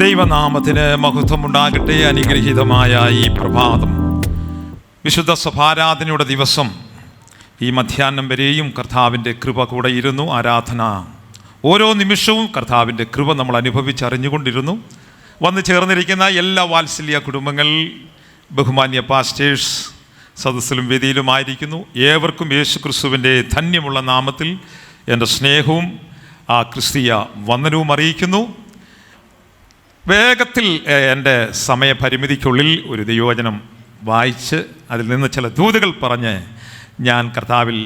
ദൈവനാമത്തിന് മഹത്വമുണ്ടാകട്ടെ. അനുഗ്രഹീതമായ ഈ പ്രഭാതം, വിശുദ്ധ സഭാരാധനയുടെ ദിവസം, ഈ മധ്യാഹ്നം വരെയും കർത്താവിൻ്റെ കൃപ കൂടെ ഇരുന്നു. ആരാധന ഓരോ നിമിഷവും കർത്താവിൻ്റെ കൃപ നമ്മൾ അനുഭവിച്ചറിഞ്ഞുകൊണ്ടിരുന്നു. വന്നു ചേർന്നിരിക്കുന്ന എല്ലാ വാത്സല്യ കുടുംബങ്ങൾ, ബഹുമാന്യ പാസ്റ്റേഴ്സ് സദസ്സിലും വേദിയിലുമായിരിക്കുന്നു. ഏവർക്കും യേശു ക്രിസ്തുവിൻ്റെ ധന്യമുള്ള നാമത്തിൽ എൻ്റെ സ്നേഹവും ക്രിസ്തീയ വന്ദനവും അറിയിക്കുന്നു. വേഗത്തിൽ എൻ്റെ സമയപരിമിതിക്കുള്ളിൽ ഒരു ദൈവവചനം വായിച്ച് അതിൽ നിന്ന് ചില ദൂതുകൾ പറഞ്ഞ് ഞാൻ കർത്താവിൽ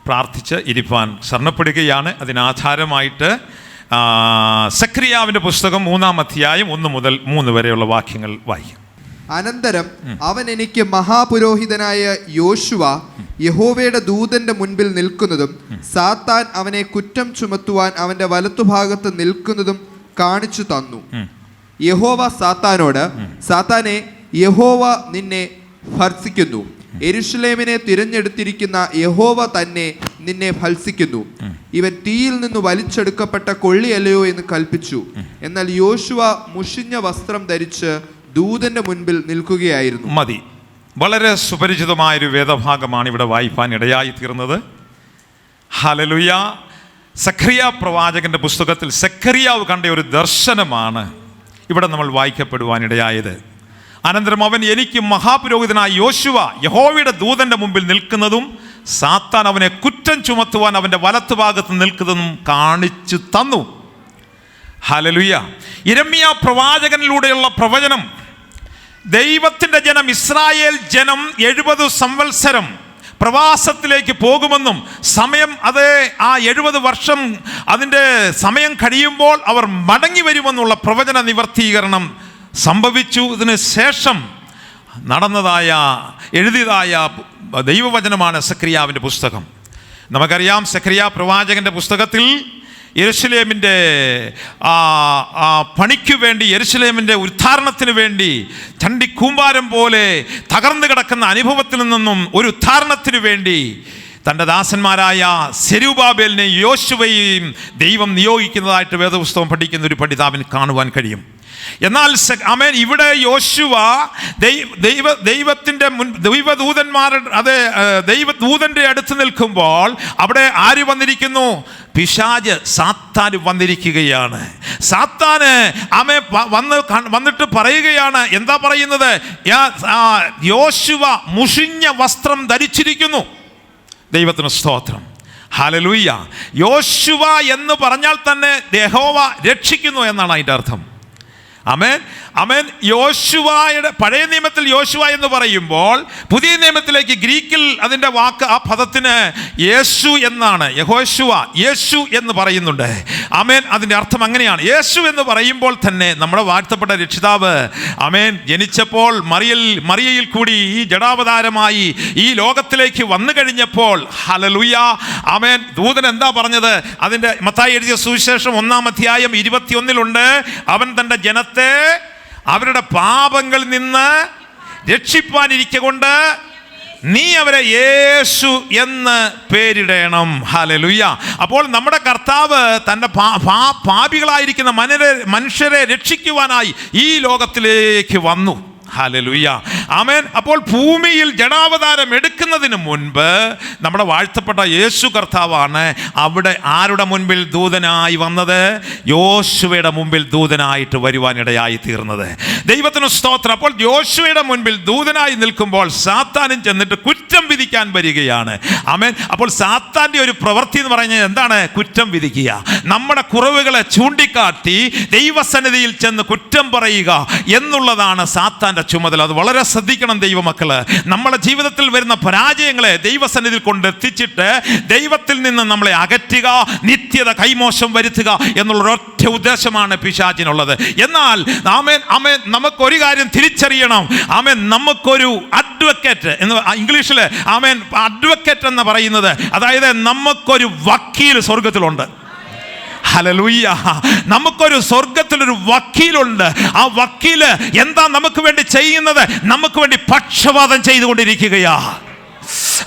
പ്രാർത്ഥിച്ച് ഇരിപ്പാൻ ശരണപ്പെടുകയാണ്. അതിനാധാരമായിട്ട് സക്രിയാവിൻ്റെ പുസ്തകം 3-ാം അധ്യായം 1 മുതൽ 3 വരെയുള്ള വാക്യങ്ങൾ വായിക്കും. അനന്തരം അവൻ എനിക്ക് മഹാപുരോഹിതനായ യോശുവ യഹോവയുടെ ദൂതന്റെ മുൻപിൽ നിൽക്കുന്നതും സാത്താൻ അവനെ കുറ്റം ചുമത്തുവാൻ അവന്റെ വലത്തുഭാഗത്ത് നിൽക്കുന്നതും കാണിച്ചു തന്നു. യഹോവ സാത്താനോട്, സാത്താനെ, യഹോവ നിന്നെ ഭർസിക്കുന്നു, യെരൂശലേമിനെ തിരഞ്ഞെടുത്തിരിക്കുന്ന യഹോവ തന്നെ നിന്നെ ഭത്സിക്കുന്നു. ഇവൻ തീയിൽ നിന്ന് വലിച്ചെടുക്കപ്പെട്ട കൊള്ളിയല്ലയോ എന്ന് കൽപ്പിച്ചു. എന്നാൽ യോശുവ മുഷിഞ്ഞ വസ്ത്രം ധരിച്ച് ദൂതന്റെ മുൻപിൽ നിൽക്കുകയായിരുന്നു. മതി. വളരെ സുപരിചിതമായൊരു വേദഭാഗമാണ് ഇവിടെ വായിപ്പാൻ ഇടയായി തീർന്നത്. ഹല്ലേലൂയ. സഖറിയ പ്രവാചകന്റെ പുസ്തകത്തിൽ സഖറിയാവ് കണ്ട ഒരു ദർശനമാണ് ഇവിടെ നമ്മൾ വായിക്കപ്പെടുവാനിടയായത്. അനന്തരം അവൻ എനിക്ക് മഹാപുരോഹിതനായ യോശുവ യഹോവയുടെ ദൂതന്റെ മുമ്പിൽ നിൽക്കുന്നതും സാത്താൻ അവനെ കുറ്റം ചുമത്തുവാൻ അവൻ്റെ വലത്തുഭാഗത്ത് നിൽക്കുന്നതും കാണിച്ചു തന്നു. ഹല്ലേലൂയ. യിരെമ്യാ പ്രവാചകനിലൂടെയുള്ള പ്രവചനം, ദൈവത്തിൻ്റെ ജനം, ഇസ്രായേൽ ജനം 70 സംവത്സരം പ്രവാസത്തിലേക്ക് പോകുമെന്നും സമയം അത് ആ 70 വർഷം അതിൻ്റെ സമയം കഴിയുമ്പോൾ അവർ മടങ്ങി വരുമെന്നുള്ള പ്രവചന നിവർത്തീകരണം സംഭവിച്ചു. ഇതിന് ശേഷം എഴുതിയതായ ദൈവവചനമാണ് സക്രിയാവിൻ്റെ പുസ്തകം. നമുക്കറിയാം, സക്രിയ പ്രവാചകൻ്റെ പുസ്തകത്തിൽ യെരൂശലേമിൻ്റെ പണിക്കു വേണ്ടി, യെരൂശലേമിൻ്റെ ഉദ്ധാരണത്തിന് വേണ്ടി ചണ്ടിക്കൂമ്പാരം പോലെ തകർന്നു കിടക്കുന്ന അനുഭവത്തിൽ നിന്നും ഒരു ഉദ്ധാരണത്തിന് വേണ്ടി തൻ്റെ ദാസന്മാരായ സെരുബാബേലിനെയും യോശുവയെയും ദൈവം നിയോഗിക്കുന്നതായിട്ട് വേദപുസ്തകം പഠിക്കുന്ന ഒരു പഠിതാവിന് കാണുവാൻ കഴിയും. എന്നാൽ ഇവിടെ യോശുവ ദൈവദൂതൻ്റെ അടുത്ത് നിൽക്കുമ്പോൾ അവിടെ ആര് വന്നിരിക്കുന്നു? പിശാച്, സാത്താൻ വന്നിരിക്കുകയാണ്. സാത്താന് വന്നിട്ട് പറയുകയാണ്, എന്താ പറയുന്നത്? യോശുവ മുഷിഞ്ഞ വസ്ത്രം ധരിച്ചിരിക്കുന്നു. ദൈവത്തിന് സ്തോത്രം. ഹല്ലേലൂയ. യോശുവ എന്ന് പറഞ്ഞാൽ തന്നെ യഹോവ രക്ഷിക്കുന്നു എന്നാണ് അതിൻ്റെ അർത്ഥം. ആമേൻ, ആമേൻ. യോശുവയുടെ പഴയ നിയമത്തിൽ യോശുവ എന്ന് പറയുമ്പോൾ പുതിയ നിയമത്തിലേക്ക് ഗ്രീക്കിൽ അതിൻ്റെ വാക്ക്, ആ പദത്തിന് യേശു എന്നാണ്. യഹോശുവ, യേശു എന്ന് പറയുന്നുണ്ട്. ആമേൻ. അതിൻ്റെ അർത്ഥം അങ്ങനെയാണ്. യേശു എന്ന് പറയുമ്പോൾ തന്നെ നമ്മുടെ വാഴ്ത്തപ്പെട്ട രക്ഷിതാവ്, ആമേൻ, ജനിച്ചപ്പോൾ മറിയയിൽ കൂടി ഈ ജഡാവതാരമായി ഈ ലോകത്തിലേക്ക് വന്നു കഴിഞ്ഞപ്പോൾ, ഹല്ലേലൂയ, ആമേൻ, ദൂതൻ എന്താ പറഞ്ഞത്? അതിൻ്റെ മത്തായി എഴുതിയ സുവിശേഷം 1-ാം അധ്യായം 21 അവൻ തൻ്റെ ജനത്തെ അവരുടെ പാപങ്ങളിൽ നിന്ന് രക്ഷിപ്പാനിരിക്കൊണ്ട് നീ അവരെ യേശു എന്ന് പേരിടണം. ഹല്ലേലൂയ. അപ്പോൾ നമ്മുടെ കർത്താവ് തൻ്റെ പാപികളായിരിക്കുന്ന മനുഷ്യരെ രക്ഷിക്കുവാനായി ഈ ലോകത്തിലേക്ക് വന്നു. ഹല്ലേലൂയ. ആമേൻ. അപ്പോൾ ഭൂമിയിൽ ജഡാവതാരം എടുക്കുന്നതിന് മുൻപ് നമ്മുടെ വാഴ്ത്തപ്പെട്ട യേശു കർത്താവാണ് അവിടെ ആരുടെ മുൻപിൽ ദൂതനായി വന്നത്? യോശുവയുടെ മുൻപിൽ ദൂതനായിട്ട് വരുവാനിടയായി തീർന്നത്. ദൈവത്തിന് സ്തോത്രം. അപ്പോൾ യോശുവയുടെ മുൻപിൽ ദൂതനായി നിൽക്കുമ്പോൾ സാത്താനും ചെന്നിട്ട് കുറ്റം വിധിക്കാൻ വരികയാണ്. ആമേൻ. അപ്പോൾ സാത്താൻ്റെ ഒരു പ്രവൃത്തി എന്ന് പറഞ്ഞാൽ എന്താണ്? കുറ്റം വിധിക്കുക. നമ്മുടെ കുറവുകളെ ചൂണ്ടിക്കാട്ടി ദൈവസന്നിധിയിൽ ചെന്ന് കുറ്റം പറയുക എന്നുള്ളതാണ് സാത്താൻ്റെ ചുമതല. അത് വളരെ ശ്രദ്ധിക്കണം ദൈവമക്കള്. നമ്മുടെ ജീവിതത്തിൽ വരുന്ന പരാജയങ്ങളെ ദൈവസന്നിധിയിൽ കൊണ്ടെത്തിച്ചിട്ട് ദൈവത്തിൽ നിന്ന് നമ്മളെ അകറ്റുക, നിത്യത കൈമോശം വരുത്തുക എന്നുള്ള ഒരൊറ്റ ഉദ്ദേശമാണ് പിശാചിനുള്ളത്. എന്നാൽ ആമേൻ, ആമേൻ, നമുക്കൊരു കാര്യം തിരിച്ചറിയണം. ആമേൻ, നമുക്കൊരു അഡ്വക്കേറ്റ് എന്ന് ഇംഗ്ലീഷിൽ, ആമേൻ, അഡ്വക്കേറ്റ് എന്ന് പറയുന്നത്, അതായത് നമുക്കൊരു വക്കീൽ സ്വർഗത്തിലുണ്ട്. ഹല്ലേലൂയ. നമുക്കൊരു സ്വർഗത്തിലൊരു വക്കീലുണ്ട്. ആ വക്കീല് എന്താ നമുക്ക് വേണ്ടി ചെയ്യുന്നത്? നമുക്ക് വേണ്ടി പക്ഷപാതം ചെയ്തുകൊണ്ടിരിക്കുകയാ.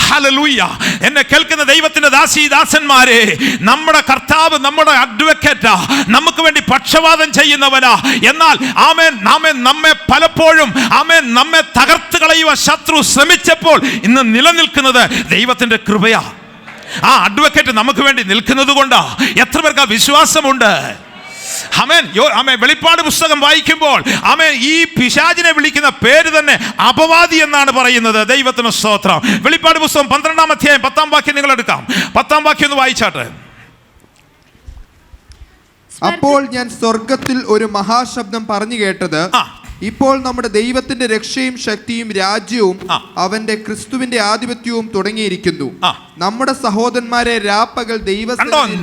ഹല്ലേലൂയ. എന്നെ കേൾക്കുന്ന ദൈവത്തിന്റെ ദാസന്മാരെ, നമ്മുടെ കർത്താവ് നമ്മുടെ അഡ്വക്കേറ്റാ, നമുക്ക് വേണ്ടി പക്ഷവാദം ചെയ്യുന്നവനാ. എന്നാൽ ആമേൻ നമ്മെ പലപ്പോഴും നമ്മെ തകർത്ത് കളയുവാൻ ശത്രു ശ്രമിച്ചപ്പോൾ ഇന്ന് നിലനിൽക്കുന്നത് ദൈവത്തിന്റെ കൃപയാ. ആ അഡ്വക്കേറ്റ് നമുക്ക് വേണ്ടി നിൽക്കുന്നത് കൊണ്ടാ. എത്ര പേർക്ക് ആ വിശ്വാസമുണ്ട്? വെളിപ്പാട് പുസ്തകം വായിക്കുമ്പോൾ ഈ പിശാചിനെ വിളിക്കുന്ന പേര് തന്നെ അപവാദി എന്നാണ് പറയുന്നത്. ദൈവത്തിന് സ്തോത്രം. വെളിപ്പാട് പുസ്തകം 12-ാം അധ്യായം 10-ാം വാക്യം നിങ്ങൾ എടുക്കാം. 10-ാം വാക്യം ഒന്ന് വായിച്ചാട്ടെ. അപ്പോൾ ഞാൻ സ്വർഗത്തിൽ ഒരു മഹാശബ്ദം പറഞ്ഞു കേട്ടത്, ഇപ്പോൾ നമ്മുടെ ദൈവത്തിന്റെ രക്ഷയും ശക്തിയും രാജ്യവും അവന്റെ ക്രിസ്തുവിന്റെ ആധിപത്യവും തുടങ്ങിയിരിക്കുന്നു. നമ്മുടെ സഹോദരന്മാരെ രാപ്പകൽ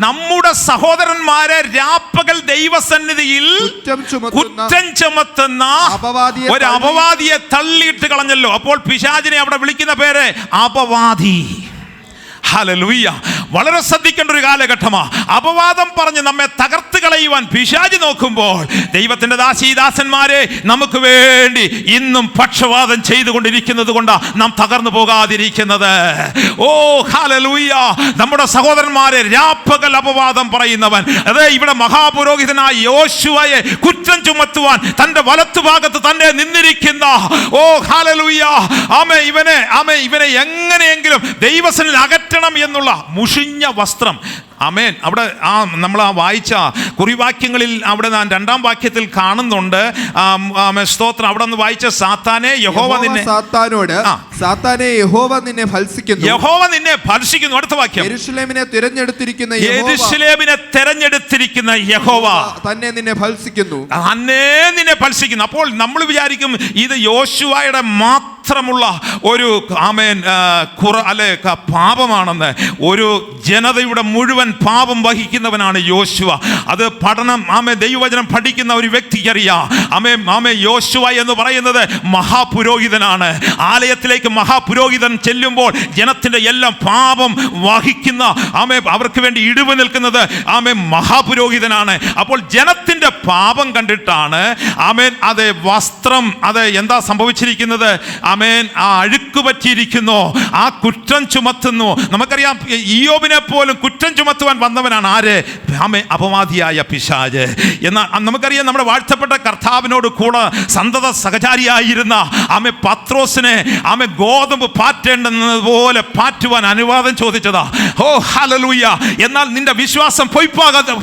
നമ്മുടെ സഹോദരന്മാരെ രാപ്പകൽ ദൈവസന്നിധിയിൽ കുറ്റം ചുമത്തുന്ന ഒരു അപവാദിയെ തള്ളിയിട്ട് കളഞ്ഞല്ലോ. അപ്പോൾ പിശാചിനെ അവിടെ വിളിക്കുന്ന പേര് അപവാദി. ഹല്ലേലൂയ. വളരെ ശ്രദ്ധിക്കേണ്ട ഒരു കാലഘട്ടമാണ്. അപവാദം പറഞ്ഞ് നമ്മെ തകർത്ത് കളയുവാൻ പിശാച് നോക്കുമ്പോൾ ദൈവത്തിന്റെ ദാസന്മാരെ നമുക്ക് വേണ്ടി ഇന്നും പക്ഷവാദം ചെയ്തുകൊണ്ടിരിക്കുന്നത് കൊണ്ടാണ് നാം തകർന്നു പോകാതിരിക്കുന്നത്. ഓ ഹല്ലേലൂയ. നമ്മുടെ സഹോദരന്മാരെ രാപ്പകൽ അപവാദം പറയുന്നവൻ, അതെ ഇവിടെ മഹാപുരോഹിതനായ യോശുവയെ കുറ്റം ചുമത്തുവാൻ തന്റെ വലത്തുഭാഗത്ത് തന്നെ നിന്നിരിക്കുന്ന ഓ ഹല്ലേലൂയ ഇവനെ എങ്ങനെയെങ്കിലും ദൈവസന്നിധിയിൽ അകറ്റണം എന്നുള്ള മുഷിഞ്ഞ വസ്ത്രം. ആമേൻ. അവിടെ നമ്മൾ വായിച്ച കുറിവാക്യങ്ങളിൽ അവിടെ ഞാൻ 2-ാം വാക്യത്തിൽ കാണുന്നുണ്ട്. സ്തോത്രം. അവിടെ നിന്ന് വായിച്ച സാത്താനെ യഹോവ നിന്നെ ഭത്സിക്കുന്നു. യഹോവ നിന്നെ ഭത്സിക്കുന്നു. അടുത്ത വാക്യം, യെരൂശലേമിനെ തിരഞ്ഞെടുത്തിരിക്കുന്ന യഹോവ തന്നെ നിന്നെ ഭത്സിക്കുന്നു. അപ്പോൾ നമ്മൾ വിചാരിക്കും ഇത് യോശുവയുടെ മാത്രമുള്ള ഒരു പാപമാണെന്ന്. ഒരു ജനതയുടെ മുഴുവൻ പാപം വഹിക്കുന്നവനാണ് യോശുവ. അത് പഠനം ദൈവവചനം പഠിക്കുന്ന ഒരു വ്യക്തിക്കറിയാം. യോശുവ എന്ന് പറയുന്നത് മഹാപുരോഹിതനാണ്. ആലയത്തിലേക്ക് മഹാപുരോഹിതൻ ചെല്ലുമ്പോൾ ജനത്തിന്റെ എല്ലാം പാപം വഹിക്കുന്ന അവർക്ക് വേണ്ടി ഇടിവ് നിൽക്കുന്നത് മഹാപുരോഹിതനാണ്. അപ്പോൾ ജനത്തിന്റെ പാപം കണ്ടിട്ടാണ് അത് വസ്ത്രം എന്താ സംഭവിച്ചിരിക്കുന്നത്? ആ അഴുക്ക് പറ്റിയിരിക്കുന്നു, ആ കുറ്റം ചുമത്തുന്നു. നമുക്കറിയാം ഇയ്യോബിനെ പോലും കുറ്റം ചുമത്തുവാൻ വന്നവനാണ് ആര്? അപവാദിയായ പിശാച്. എന്നാൽ നമുക്കറിയാം നമ്മുടെ വാഴ്ത്തപ്പെട്ട കർത്താവിനോട് കൂടെ സന്തത സഹചാരിയായിരുന്ന പത്രോസിനെ ഗോതമ്പ് പാറ്റേണ്ടതുപോലെ പാറ്റുവാൻ അനുവാദം ചോദിച്ചതാ. ഓ ഹല്ലേലൂയ. എന്നാൽ നിന്റെ വിശ്വാസം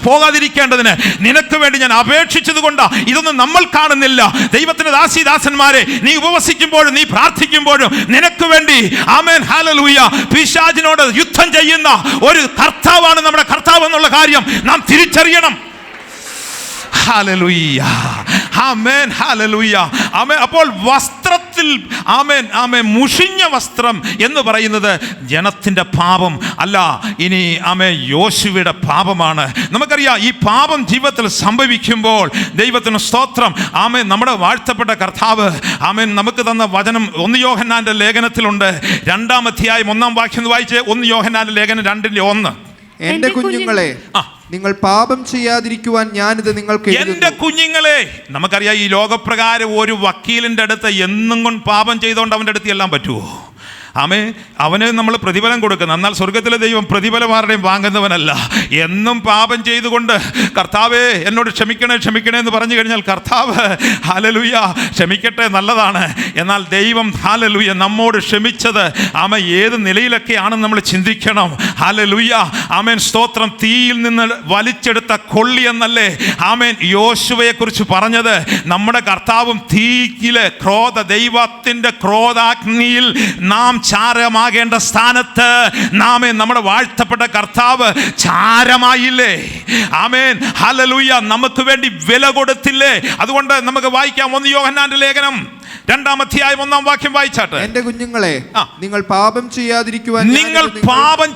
പോകാതിരിക്കേണ്ടതിന് നിനക്ക് വേണ്ടി ഞാൻ അപേക്ഷിച്ചത് കൊണ്ടാ ഇതൊന്നും നമ്മൾ കാണുന്നില്ല. ദൈവത്തിന്റെ ദാസന്മാരെ, നീ ഉപവസിക്കുമ്പോഴും നീ പ്രാർത്ഥിക്കുമ്പോഴും നിനക്ക് വേണ്ടി ആമേൻ ഹല്ലേലൂയ പിശാചിനോട് യുദ്ധം ചെയ്യുന്ന ഒരു കർത്താവാണ് നമ്മുടെ കർത്താവ് എന്നുള്ള കാര്യം നാം തിരിച്ചറിയണം. ഹല്ലേലൂയ. ആമേൻ ഹല്ലേലൂയ. ആമേൻ. അപ്പോൾ വസ്ത്രത്തിൽ മുഷിഞ്ഞ വസ്ത്രം എന്ന് പറയുന്നത് ജനത്തിന്റെ പാപം അല്ല, ഇനി യോശുവയുടെ പാപമാണ്. നമുക്കറിയാം ഈ പാപം ജീവിതത്തിൽ സംഭവിക്കുമ്പോൾ ദൈവത്തിന് സ്തോത്രം. നമ്മുടെ വാഴ്ത്തപ്പെട്ട കർത്താവ് നമുക്ക് തന്ന വചനം 1 യോഹന്നാന്റെ ലേഖനത്തിലുണ്ട്. 2-ാം അധ്യായം 1-ാം വാക്യം വായിച്ച്. 1 യോഹന്നാന്റെ ലേഖനം 2:1. എന്റെ കുഞ്ഞുങ്ങളെ, നിങ്ങൾ പാപം ചെയ്യാതിരിക്കുവാൻ ഞാനിത് നിങ്ങൾക്ക് എഴുതുന്നു. എന്റെ കുഞ്ഞുങ്ങളെ, നമുക്കറിയാം ഈ ലോകപ്രകാരം ഒരു വക്കീലിന്റെ അടുത്ത് എന്നും കൊണ്ട് പാപം ചെയ്തുകൊണ്ട് അവന്റെ അടുത്ത് എല്ലാം പറ്റുമോ? അവന് നമ്മൾ പ്രതിഫലം കൊടുക്കുന്നത്. എന്നാൽ സ്വർഗത്തിലെ ദൈവം പ്രതിഫലം ആരുടെയും വാങ്ങുന്നവനല്ല. എന്നും പാപം ചെയ്തുകൊണ്ട് കർത്താവേ എന്നോട് ക്ഷമിക്കണേ എന്ന് പറഞ്ഞു കഴിഞ്ഞാൽ കർത്താവ് ഹല്ലേലൂയ ക്ഷമിക്കട്ടെ, നല്ലതാണ്. എന്നാൽ ദൈവം ഹല്ലേലൂയ നമ്മോട് ക്ഷമിച്ചത് ഏത് നിലയിലൊക്കെയാണെന്ന് നമ്മൾ ചിന്തിക്കണം. ഹല്ലേലൂയ. ആമേൻ സ്തോത്രം. തീയിൽ നിന്ന് വലിച്ചെടുത്ത കൊള്ളി എന്നല്ലേ യോശുവയെ കുറിച്ച് പറഞ്ഞത്? നമ്മുടെ കർത്താവും തീയിലെ ദൈവത്തിന്റെ ക്രോധാഗ്നിയിൽ നാം ചാരമാകേണ്ട സ്ഥാനത്ത് നമ്മുടെ വാഴ്ത്തപ്പെട്ട കർത്താവ് ചാരമായില്ലേ? Amen hallelujah. നമുക്ക് വേണ്ടി വില കൊടുത്തില്ലേ? അതുകൊണ്ട് നമുക്ക് വായിക്കാം 1 യോഹന്നാന്റെ ലേഖനം 2-ാം അധ്യായം 1-ാം വാക്യം വായിച്ചാട്ടെ. എന്റെ കുഞ്ഞുങ്ങളെ, നിങ്ങൾ പാപം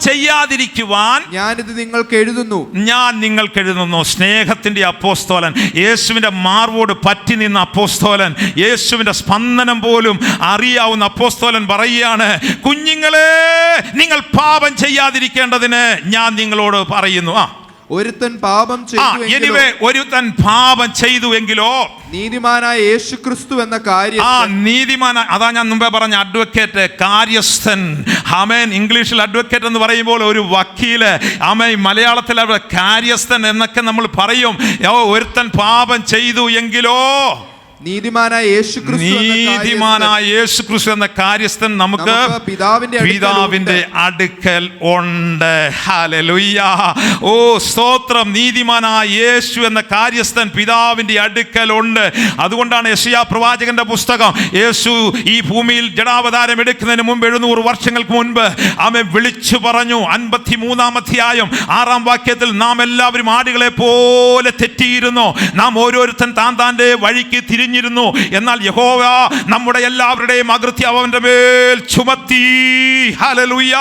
ചെയ്യാതിരിക്കുവാൻ ഞാനിത് നിങ്ങൾക്ക് എഴുതുന്നു. ഞാൻ നിങ്ങൾക്ക് എഴുതുന്നു. സ്നേഹത്തിന്റെ അപ്പോസ്തലൻ, യേശുവിന്റെ മാർവോട് പറ്റി നിന്ന അപ്പോസ്തലൻ, യേശുവിന്റെ സ്പന്ദനം പോലും അറിയാവുന്ന അപ്പോസ്തലൻ പറയുകയാണ്, കുഞ്ഞുങ്ങളെ നിങ്ങൾ പാപം ചെയ്യാതിരിക്കേണ്ടതിന് ഞാൻ നിങ്ങളോട് പറയുന്നു. ഒരുത്തൻ പാപം എനിവേ ഒരുത്തൻ പാപം ചെയ്തു എങ്കിലോ നീതിമാനായ യേശുക്രിസ്തു എന്ന കാര്യം നീതിമാനായ, അതാ ഞാൻ മുമ്പേ പറഞ്ഞ അഡ്വക്കേറ്റ്, കാര്യസ്ഥൻ. ആമേൻ. ഇംഗ്ലീഷിൽ അഡ്വക്കേറ്റ് എന്ന് പറയുമ്പോൾ ഒരു വക്കീല്. ആമേൻ. മലയാളത്തിൽ കാര്യസ്ഥൻ എന്നൊക്കെ നമ്മൾ പറയും. ഒരുത്തൻ പാപം ചെയ്തു എങ്കിലോ നീതിമാനായ യേശുക്രിസ്തു എന്ന കാര്യസ്ഥൻ നമുക്ക് പിതാവിന്റെ അടുക്കൽ ഉണ്ട്. ഹല്ലേലൂയ. ഓ സ്തോത്രം. നീതിമാനായ യേശു എന്ന കാര്യസ്ഥൻ പിതാവിന്റെ അടുക്കൽ ഉണ്ട്. അതുകൊണ്ടാണ് യെശയ്യാ പ്രവാചകന്റെ പുസ്തകം, യേശു ഈ ഭൂമിയിൽ ജഡാവതാരം എടുക്കുന്നതിന് മുമ്പ് 700 വർഷങ്ങൾക്ക് മുൻപ് അവൻ വിളിച്ചു പറഞ്ഞു. 53-ാം അധ്യായം 6-ാം വാക്യത്തിൽ, നാം എല്ലാവരും ആടുകളെ പോലെ തെറ്റിയിരുന്നു, നാം ഓരോരുത്തൻ താൻ്റെ വഴിക്ക് തിരിഞ്ഞിരുന്നു, എന്നാൽ യഹോവ നമ്മുടെ എല്ലാവരുടെയും അകൃത്യം അവന്റെ മേൽ ചുമത്തി. ഹല്ലേലൂയ.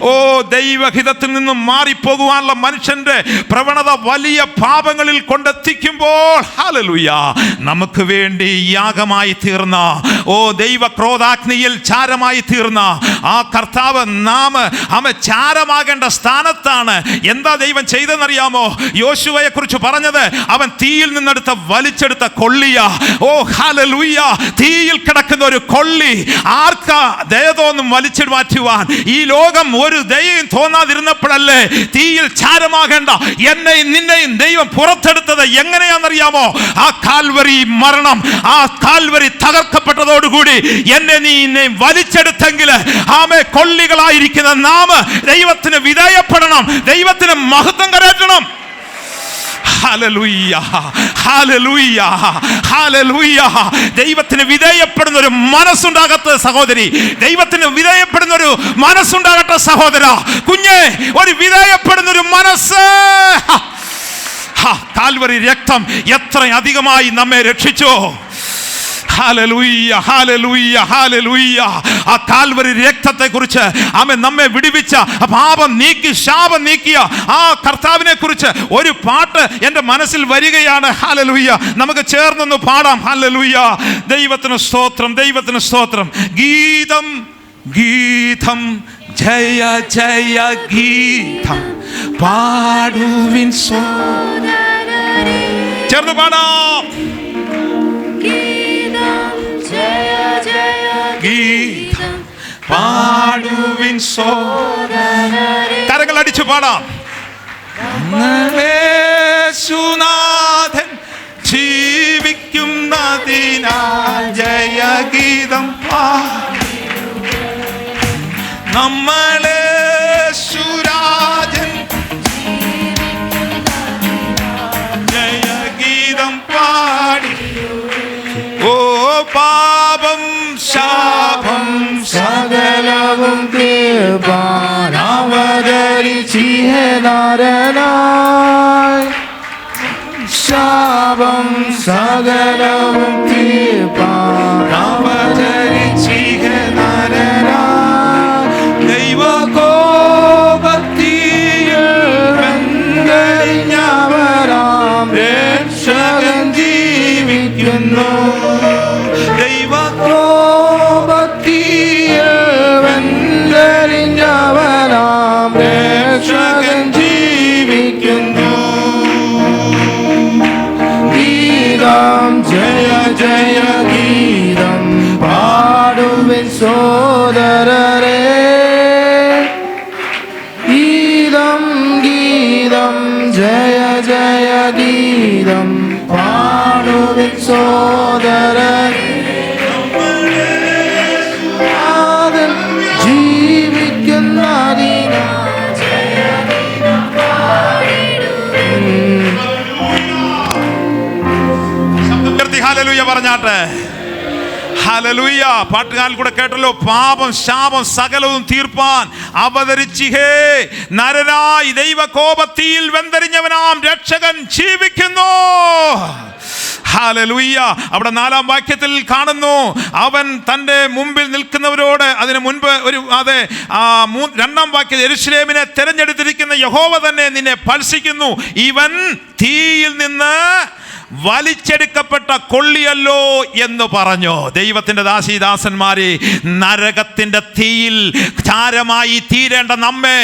ഓ ദൈവഹിതത്തിൽ നിന്നും മാറിപ്പോകുവാനുള്ള മനുഷ്യന്റെ പ്രവണത വലിയ പാപങ്ങളിൽ കൊണ്ടെത്തിക്കുമ്പോൾ, ഹല്ലേലൂയ, നമുക്ക് വേണ്ടി യാഗമായി തീർന്ന, ഓ ദൈവ ക്രോധാഗ്നിയിൽ ചാരമായി തീർന്ന ആ കർത്താവ് നാം ചാരമാകേണ്ട സ്ഥാനത്താണ്. എന്താ ദൈവം ചെയ്തെന്നറിയാമോ? യോശുവയെ കുറിച്ച് പറഞ്ഞത്, അവൻ തീയിൽ നിന്നെടുത്ത വലിച്ചെടുത്ത കൊള്ളിയ. ഓ ഹല്ലേലൂയ. തീയിൽ കിടക്കുന്ന ഒരു കൊള്ളി ആർക്കാ ദയ തോന്നും വലിച്ചു മാറ്റുവാൻ? ഈ ലോകം ഒരു ദയയും തോന്നാതിരുന്നപ്പോഴല്ലേ തീയിൽ ചാരമാകേണ്ട എന്നെയും നിന്നെയും ദൈവം പുറത്തെടുത്തത്? എങ്ങനെയാണെന്നറിയാമോ? ആ കാൽവരി മരണം, ആ കാൽവരി തകർക്കപ്പെട്ടതോടുകൂടി എന്നെ നീ വലിച്ചെടുത്തെങ്കിൽ ആമേ കൊള്ളികളായിരിക്കുന്ന നാം ദൈവത്തിന് വിധേയപ്പെടണം, ദൈവത്തിന് മഹത്വം കരയറ്റണം. Hallelujah, hallelujah, hallelujah. ദൈവത്തിന് വിധേയപ്പെടുന്ന ഒരു മനസ്സുണ്ടാകട്ടെ സഹോദരി, ദൈവത്തിന് വിധേയപ്പെടുന്ന ഒരു മനസ്സുണ്ടാകട്ടെ സഹോദര. കുഞ്ഞെ, ഒരു വിധേയപ്പെടുന്ന ഒരു മനസ്സ്. കാൽവരി രക്തം എത്ര അധികമായി നമ്മെ രക്ഷിച്ചു. Hallelujah, hallelujah, hallelujah. ആ കാൽവരി രക്തത്തെ കുറിച്ച് നമ്മെ വിടുവിച്ച, പാപം നീക്കി ശാപം നീക്കിയ ആ കർത്താവിനെ കുറിച്ച് ഒരു പാട്ട് എൻ്റെ മനസ്സിൽ വരികയാണ്. ഹല്ലേലൂയ. നമുക്ക് ചേർന്നൊന്ന് പാടാം. ഹല്ലേലൂയ. ദൈവത്തിന് സ്തോത്രം, ദൈവത്തിന് സ്തോത്രം. ഗീതം ഗീതം ജയ ജയ ഗീതം പാടുവിൻ സോദരരേ. ചേർന്ന് പാടാം. ഗീതം പാടുവിൻ സോദരരേ. കരങ്ങൾ അടിച്ചു പാടാം. യേശുനാഥൻ ജീവിക്കുന്നതിനാൽ ജയഗീതം നമ്മളെ സുരാജൻ ജയഗീതം പാടി. ഓ പാപം ശാപം സകലവും തീർപ്പാൻ അവതരിച്ചിഹനാരനായി. ശാപം സകലവും തീർപ്പാൻ അവതരിച്ചിഹനാരനായി. ദൈവകോപത്തിൽ വെന്തരിഞ്ഞവരാം രക്ഷകൻ ജീവിക്കുന്നു. രക്ഷകൻ ജീവിക്കുന്നു. ഗീതം ജയ ജയ ഗീതം പാടുവിൻ സോദരരേ. ഗീതം ഗീതം ജയ ജയ ഗീതം പാടുവിൻ സോദരരേ. ഹല്ലേലൂയ പറഞ്ഞാട്ടെ. ഹല്ലേലൂയ. പാട്ടുകാരിൽ കൂടെ കേട്ടല്ലോ, പാപം ശാപം സകലവും തീർപ്പാൻ അവതരിച്ചിഹേ നരനായി ദൈവകോപത്തിൽ വെന്തരിഞ്ഞവനാം രക്ഷകൻ ജീവിക്കുന്നു. ഹല്ലേലൂയ. അവിടെ 4-ാം വാക്യത്തിൽ കാണുന്നു, അവൻ തൻ്റെ മുമ്പിൽ നിൽക്കുന്നവരോട്, അതിനു മുൻപ് 2-ാം വാക്യത്തിൽ, യെരൂശലേമിനെ തിരഞ്ഞെടുത്തിരിക്കുന്ന യഹോവ തന്നെ നിന്നെ ഭത്സിക്കുന്നു, ഇവൻ തീയിൽ നിന്ന് വലിച്ചെടുക്കപ്പെട്ട കൊള്ളിയല്ലോ എന്ന് പറഞ്ഞു. ദൈവത്തിന്റെ ദാസീദാസന്മാരെ, നരകത്തിന്റെ തീയിൽ ചാരമായി തീരേണ്ട നമ്മെ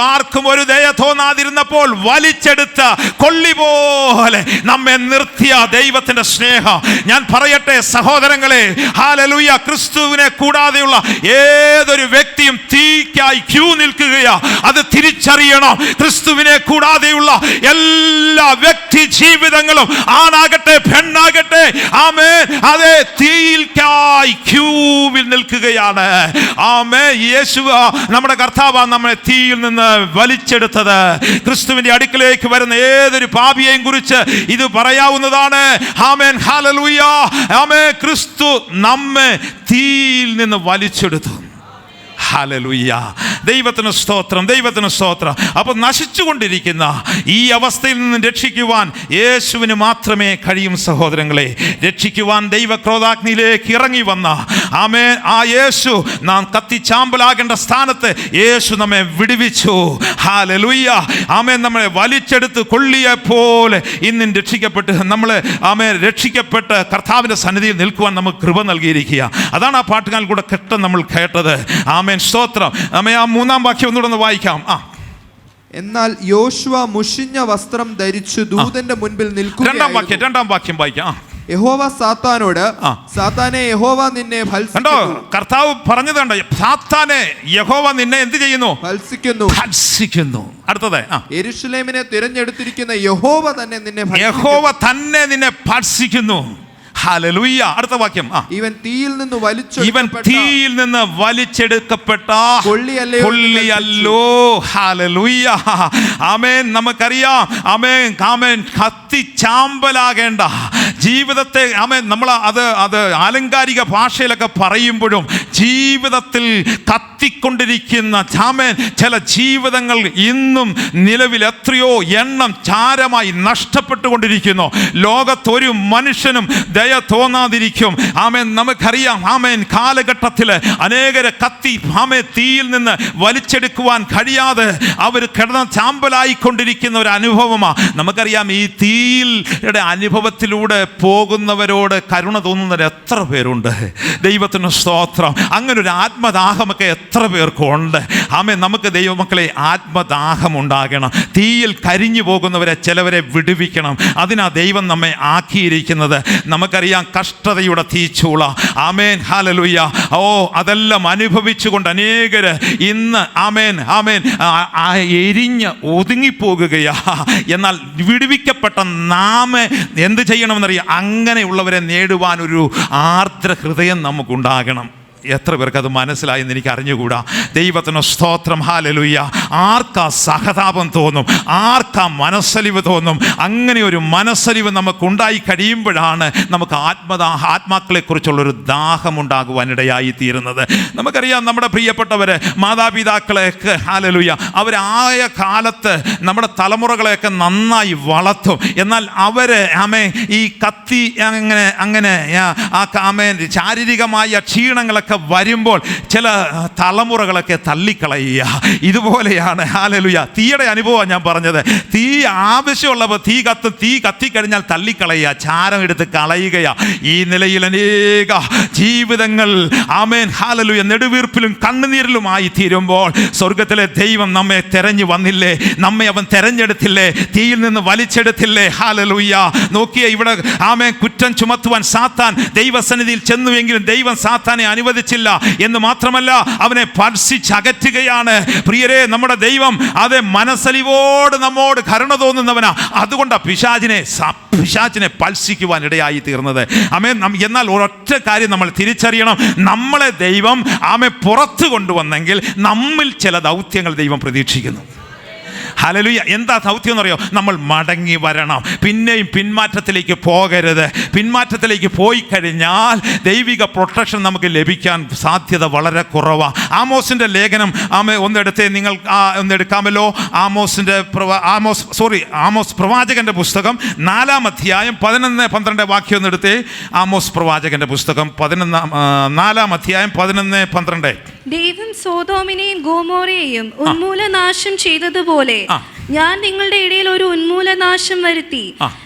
ആർക്കും ഒരു ദയ തോന്നാതിരുന്നപ്പോൾ വലിച്ചെടുത്ത കൊള്ളി പോലെ നമ്മെ നിർത്തിയ ദൈവത്തിന്റെ സ്നേഹം ഞാൻ പറയട്ടെ സഹോദരങ്ങളെ, ഹല്ലേലൂയ. ക്രിസ്തുവിനെ കൂടാതെയുള്ള ഏതൊരു വ്യക്തിയും തീക്കായി ക്യൂ നിൽക്കുകയാ. അത് തിരിച്ചറിയണം. ക്രിസ്തുവിനെ കൂടാതെയുള്ള എല്ലാ വ്യക്തി ജീവിതങ്ങളും, ആണാകട്ടെ പെണ്ണാകട്ടെ, ആമേൻ, അതേ തീയിൽക്കായി ക്യൂവിൽ നിൽക്കുകയാണ്. ആമേൻ. യേശു നമ്മുടെ കർത്താവ് നമ്മളെ തീയിൽ നിന്ന് വലിച്ചെടുത്തത്. ക്രിസ്തുവിന്റെ അടുക്കലേക്ക് വരുന്ന ഏതൊരു പാപിയെയും കുറിച്ച് ഇത് പറയാവുന്നതാണ്. ആമേൻ, ഹല്ലേലൂയ. ആമേൻ. ക്രിസ്തു നമ്മെ തീയിൽ നിന്ന് വലിച്ചെടുത്തു. ഹല്ലേലൂയ. ദൈവത്തിന് സ്തോത്രം, ദൈവത്തിന് സ്തോത്രം. അപ്പോൾ നശിച്ചുകൊണ്ടിരിക്കുന്ന ഈ അവസ്ഥയിൽ നിന്ന് രക്ഷിക്കുവാൻ യേശുവിന് മാത്രമേ കഴിയും സഹോദരങ്ങളെ. രക്ഷിക്കുവാൻ ദൈവക്രോധാഗ്നിയിലേക്ക് ഇറങ്ങി വന്ന ആമേൻ ആ യേശു, നാം കത്തിച്ചാമ്പലാകേണ്ട സ്ഥാനത്ത് യേശു നമ്മെ വിടുവിച്ചു. ഹല്ലേലൂയ. ആമേൻ. നമ്മളെ വലിച്ചെടുത്ത് കൊള്ളിയെ പോലെ ഇന്നും രക്ഷിക്കപ്പെട്ട് നമ്മൾ ആമേൻ രക്ഷിക്കപ്പെട്ട് കർത്താവിൻ്റെ സന്നിധിയിൽ നിൽക്കുവാൻ നമുക്ക് കൃപ നൽകിയിരിക്കുക. അതാണ് ആ പാട്ടുകാരിൽ കൂടെ നമ്മൾ കേട്ടത്. ആമേൻ, സ്തോത്രം. നമ്മെ ആ 3-ാം വാക്യം ഒന്നുകൂടെ വായിക്കാം. എന്നാൽ യോശുവ മുഷിഞ്ഞ വസ്ത്രം ധരിച്ചു ദൂതന്റെ മുൻപിൽ നിൽക്കുക. 2-ാം വാക്യം വായിക്കാം. യഹോവ സാത്താനോട്, സാത്താനെ, യഹോവ നിന്നെ കണ്ടോ, കർത്താവ് പറഞ്ഞത് കണ്ടോ, സാത്താനെ യഹോവ നിന്നെ എന്ത് ചെയ്യുന്നു? ഭത്സിക്കുന്നു. അടുത്തത്, യെരൂശലേമിനെ തിരഞ്ഞെടുത്തിരിക്കുന്ന യഹോവ തന്നെ നിന്നെ ഭത്സിക്കുന്നു. ഹല്ലേലൂയ. അടുത്ത വാക്യം. ഇവൻ തീയിൽ നിന്ന് വലിച്ചെടുക്കപ്പെട്ട കൊള്ളിയല്ലോ. ഹല്ലേലൂയ. ആമേൻ. നമുക്കറിയാം, ആമേൻ, ആമേൻ, കത്തിച്ചാമ്പലാകേണ്ട ജീവിതത്തെ, ആമേൻ, നമ്മൾ അത് ആലങ്കാരിക ഭാഷയിലൊക്കെ പറയുമ്പോഴും ജീവിതത്തിൽ കത്തിക്കൊണ്ടിരിക്കുന്ന ആമേൻ ചില ജീവിതങ്ങൾ ഇന്നും നിലവിൽ എത്രയോ എണ്ണം ചാരമായി നഷ്ടപ്പെട്ടുകൊണ്ടിരിക്കുന്നു. ലോകത്തൊരു മനുഷ്യനും ദയ തോന്നാതിരിക്കും. ആമേൻ. നമുക്കറിയാം, ആമേൻ, കാലഘട്ടത്തിൽ അനേകരെ ആമേൻ തീയിൽ നിന്ന് വലിച്ചെടുക്കുവാൻ കഴിയാതെ അവർ കിടന്ന ചാമ്പലായിക്കൊണ്ടിരിക്കുന്ന ഒരു അനുഭവമാണ്. നമുക്കറിയാം, ഈ തീയുടെ അനുഭവത്തിലൂടെ പോകുന്നവരോട് കരുണ തോന്നുന്നവർ എത്ര പേരുണ്ട്. ദൈവത്തിന് സ്തോത്രം. അങ്ങനെ ഒരു ആത്മദാഹമൊക്കെ എത്ര പേർക്കുണ്ട്. ആമേൻ. നമുക്ക് ദൈവമക്കളെ ആത്മദാഹം ഉണ്ടാകണം. തീയിൽ കരിഞ്ഞു പോകുന്നവരെ ചിലവരെ വിടുവിക്കണം. അതിനാ ദൈവം നമ്മെ ആക്കിയിരിക്കുന്നത്. നമുക്കറിയാം, കഷ്ടതയുടെ തീച്ചൂള, ആമേൻ, ഹല്ലേലൂയ, അതെല്ലാം അനുഭവിച്ചുകൊണ്ട് അനേകര് ഇന്ന് ആമേൻ, ആമേൻ, എരിഞ്ഞ് ഒതുങ്ങിപ്പോകുകയാ. എന്നാൽ വിടുവിക്കപ്പെട്ട നാം എന്ത് ചെയ്യണമെന്നറിയാം? അങ്ങനെയുള്ളവരെ നേടുവാൻ ഒരു ആർദ്ര ഹൃദയം നമുക്കുണ്ടാകണം. എത്ര പേർക്ക് അത് മനസ്സിലായെന്ന് എനിക്ക് അറിഞ്ഞുകൂടാ. ദൈവത്തിന് സ്തോത്രം. ഹല്ലേലൂയ. ആർക്കാ സഹതാപം തോന്നും? ആർക്കാ മനസ്സലിവ് തോന്നും? അങ്ങനെ ഒരു മനസ്സലിവ് നമുക്കുണ്ടായി കഴിയുമ്പോഴാണ് നമുക്ക് ആത്മാക്കളെക്കുറിച്ചുള്ളൊരു ദാഹമുണ്ടാകുവാനിടയായി തീരുന്നത്. നമുക്കറിയാം, നമ്മുടെ പ്രിയപ്പെട്ടവരെ, മാതാപിതാക്കളെയൊക്കെ ഹല്ലേലൂയ അവരായ കാലത്ത് നമ്മുടെ തലമുറകളെയൊക്കെ നന്നായി വളർത്തും. എന്നാൽ അവര് ഈ കത്തി അങ്ങനെ ആമേൻ ശാരീരികമായ ക്ഷീണങ്ങളൊക്കെ വരുമ്പോൾ ചില തലമുറകളൊക്കെ തള്ളിക്കളയുക. ഇതുപോലെയാണ് ഹല്ലേലൂയ തീയുടെ അനുഭവമാണ് ഞാൻ പറഞ്ഞത്. തീ ആവശ്യമുള്ളപ്പോൾ തീ കത്തിക്കഴിഞ്ഞാൽ തള്ളിക്കളയുക, ചാരം എടുത്ത് കളയുകയാ. ഈ നിലയിൽ അനേക ജീവിതങ്ങൾ ആമേൻ ഹല്ലേലൂയ നെടുവീർപ്പിലും കണ്ണുനീരിലുമായി തീരുമ്പോൾ സ്വർഗത്തിലെ ദൈവം നമ്മെ തെരഞ്ഞു വന്നില്ലേ? നമ്മെ അവൻ തെരഞ്ഞെടുത്തില്ലേ? തീയിൽ നിന്ന് വലിച്ചെടുത്തില്ലേ? ഹല്ലേലൂയ. നോക്കിയേ, ഇവിടെ ആമേൻ കുറ്റം ചുമത്തുവാൻ സാത്താൻ ദൈവസന്നിധിയിൽ ചെന്നുവെങ്കിലും ദൈവം സാത്താനെ അനുവദിച്ചില്ല എന്ന് മാത്രമല്ല, അവനെ ഭർഷിച്ചകറ്റുകയാണ്. പ്രിയരെ, നമ്മുടെ ദൈവം അതേ മനസ്സലിവോട് നമ്മോട് കരുണ തോന്നുന്നവനാ. അതുകൊണ്ടാണ് പിശാചിനെ ഭർഷിക്കുവാൻ ഇടയായി തീർന്നത്. ആമേൻ. എന്നാൽ ഒരൊറ്റ കാര്യം നമ്മൾ തിരിച്ചറിയണം, നമ്മളെ ദൈവം പുറത്തു കൊണ്ടുവന്നെങ്കിൽ നമ്മിൽ ചില ദൗത്യങ്ങൾ ദൈവം പ്രതീക്ഷിക്കുന്നു. ഹല്ലേലൂയ. എന്താ ദൗത്യം എന്നറിയോ? നമ്മൾ മടങ്ങി വരണം. പിന്നെയും പിന്മാറ്റത്തിലേക്ക് പോകരുത്. പിന്മാറ്റത്തിലേക്ക് പോയി കഴിഞ്ഞാൽ ദൈവിക പ്രൊട്ടക്ഷൻ നമുക്ക് ലഭിക്കാൻ സാധ്യത വളരെ കുറവാണ്. ആമോസിൻ്റെ ലേഖനം ഒന്നെടുത്തേ, നിങ്ങൾ ഒന്നെടുക്കാമല്ലോ. ആമോസ് പ്രവാചകന്റെ പുസ്തകം 4-ാം അധ്യായം 11-12 വാക്യം ഒന്നെടുത്തേ. ആമോസ് പ്രവാചകന്റെ പുസ്തകം 4-ാം അധ്യായം 11-12. ദൈവം സോദോമിനെയും ഗോമോരയെയും ഉന്മൂലനാശം ചെയ്തതുപോലെ ഞാൻ നിങ്ങളുടെ ഇടയിൽ ഒരു ഉന്മൂലനാശം വരുത്തി.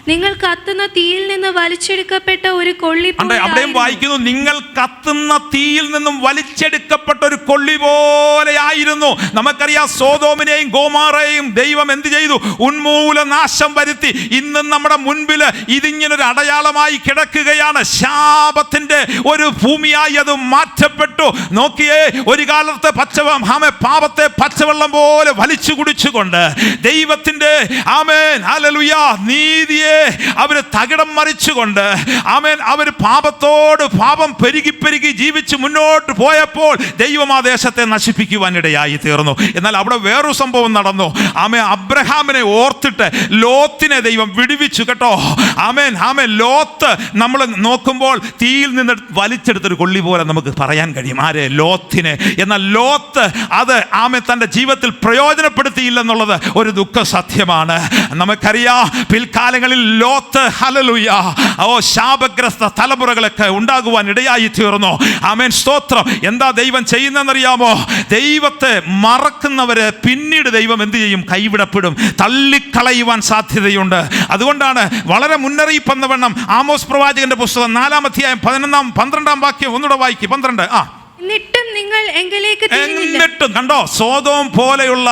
നിങ്ങൾ കത്തുന്ന തീയിൽ നിന്ന് വലിച്ചെടുക്കപ്പെട്ട ഒരു കൊള്ളി അവിടെയും വായിക്കുന്നു, നിങ്ങൾ കത്തുന്ന തീയിൽ നിന്നും വലിച്ചെടുക്കപ്പെട്ട ഒരു കൊള്ളി പോലെയായിരുന്നു. നമുക്കറിയാം സോദോമിനെയും ഗോമോറയെയും ദൈവം എന്ത് ചെയ്തു? ഉന്മൂലനാശം വരുത്തി. ഇന്നും നമ്മുടെ മുൻപിൽ ഇതിങ്ങനൊരു അടയാളമായി കിടക്കുകയാണ്. ശാപത്തിന്റെ ഒരു ഭൂമിയായി അത് മാറ്റപ്പെട്ടു. നോക്കിയേ, ഒരു കാലത്ത് പാപത്തെ പച്ചവെള്ളം പോലെ വലിച്ചു കുടിച്ചുകൊണ്ട് ദൈവത്തിന്റെ ആമേൻ ഹല്ലേലൂയ നീതിയെ അവര് തകിടം മറിച്ചുകൊണ്ട് ആമേൻ അവർ പാപം പെരുകി ജീവിച്ച് മുന്നോട്ട് പോയപ്പോൾ ദൈവം ആ ദേശത്തെ നശിപ്പിക്കുവാനിടയായി തീർന്നു. എന്നാൽ അവിടെ വേറൊരു സംഭവം നടന്നു. ആമേൻ, അബ്രഹാമിനെ ഓർത്തിട്ട് ലോത്തിനെ ദൈവം വിടുവിച്ചു കേട്ടോ. ആമേൻ ആമേൻ. ലോത്ത് നമ്മൾ നോക്കുമ്പോൾ തീയിൽ നിന്ന് വലിച്ചെടുത്തൊരു കൊള്ളി പോലെ നമുക്ക് പറയാൻ കഴിയും. ആരെ? ലോത്തിനെ. എന്നാൽ ലോത്ത് അത് ആമേൻ തൻ്റെ ജീവിതത്തിൽ പ്രയോജനപ്പെടുത്തിയില്ലെന്നുള്ളത് ഒരു ദുഃഖ സത്യമാണ്. നമുക്കറിയാം പിൽക്കാലങ്ങളിൽ ലോത്ത് ഹല്ലേലൂയ ശാപഗ്രസ്ത തലമുറകളൊക്കെ ഉണ്ടാകുവാൻ ഇടയായി തീർന്നു. ആമേൻ, സ്തോത്രം. എന്താ ദൈവം ചെയ്യുന്നതെന്നറിയാമോ? ദൈവത്തെ മറക്കുന്നവരെ പിന്നീട് ദൈവം എന്ത് ചെയ്യും? കൈവിടപ്പെടും, തള്ളിക്കളയുവാൻ സാധ്യതയുണ്ട്. അതുകൊണ്ടാണ് വളരെ മുന്നറിയിപ്പ് എന്ന വണ്ണം ആമോസ് പ്രവാചകന്റെ പുസ്തകം 4-ാം അധ്യായം 12-ാം വാക്യം ഒന്നുകൂടെ വായിക്കും. 12. എന്നിട്ടും നിങ്ങൾ എന്നിട്ടും കണ്ടോ, സോദോം പോലെയുള്ള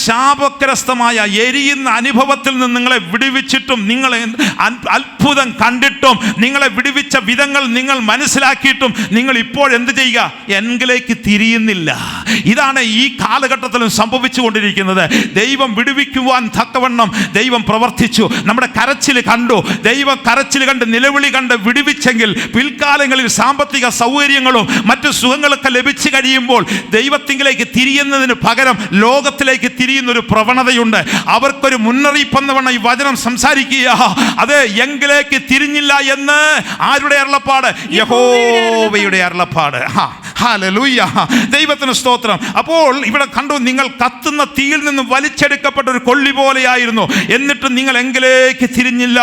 ശാപഗ്രസ്തമായ എരിയുന്ന അനുഭവത്തിൽ നിന്ന് നിങ്ങളെ വിടുവിച്ചിട്ടും, നിങ്ങളെ അത്ഭുതം കണ്ടിട്ടും, നിങ്ങളെ വിടുവിച്ച വിധങ്ങൾ നിങ്ങൾ മനസ്സിലാക്കിയിട്ടും നിങ്ങൾ ഇപ്പോൾ എന്ത് ചെയ്യുക? എങ്കിലേക്ക് തിരിയുന്നില്ല. ഇതാണ് ഈ കാലഘട്ടത്തിലും സംഭവിച്ചുകൊണ്ടിരിക്കുന്നത്. ദൈവം വിടുവിക്കുവാൻ തക്കവണ്ണം ദൈവം പ്രവർത്തിച്ചു. നമ്മുടെ കരച്ചിൽ കണ്ടു, ദൈവം കരച്ചിൽ കണ്ട് നിലവിളി കണ്ട് വിടുവിച്ചെങ്കിൽ പിൽക്കാലങ്ങളിൽ സാമ്പത്തിക സൗകര്യങ്ങളും മറ്റു സുഖങ്ങളൊക്കെ ലഭിച്ചു കഴിയുമ്പോൾ ദൈവത്തിങ്കിലേക്ക് തിരിയുന്നതിന് പകരം ലോകത്തിലേക്ക് തിരിയുന്നൊരു പ്രവണതയുണ്ട്. അവർക്കൊരു മുന്നറിയിപ്പ് എന്നവണ്ണം ഈ വചനം സംസാരിക്കുക. അത് എങ്കിലേക്ക് തിരിഞ്ഞില്ല എന്ന് ആരുടെ അരുളപ്പാട്? യഹോവയുടെ അരുളപ്പാട്. ഹല്ലേലൂയ, ദൈവത്തിന് സ്തോത്രം. അപ്പോൾ ഇവിടെ കണ്ടു, നിങ്ങൾ കത്തുന്ന തീയിൽ നിന്ന് വലിച്ചെടുക്കപ്പെട്ട ഒരു കൊള്ളി പോലെയായിരുന്നു, എന്നിട്ടും നിങ്ങൾ എങ്കിലേക്ക് തിരിഞ്ഞില്ല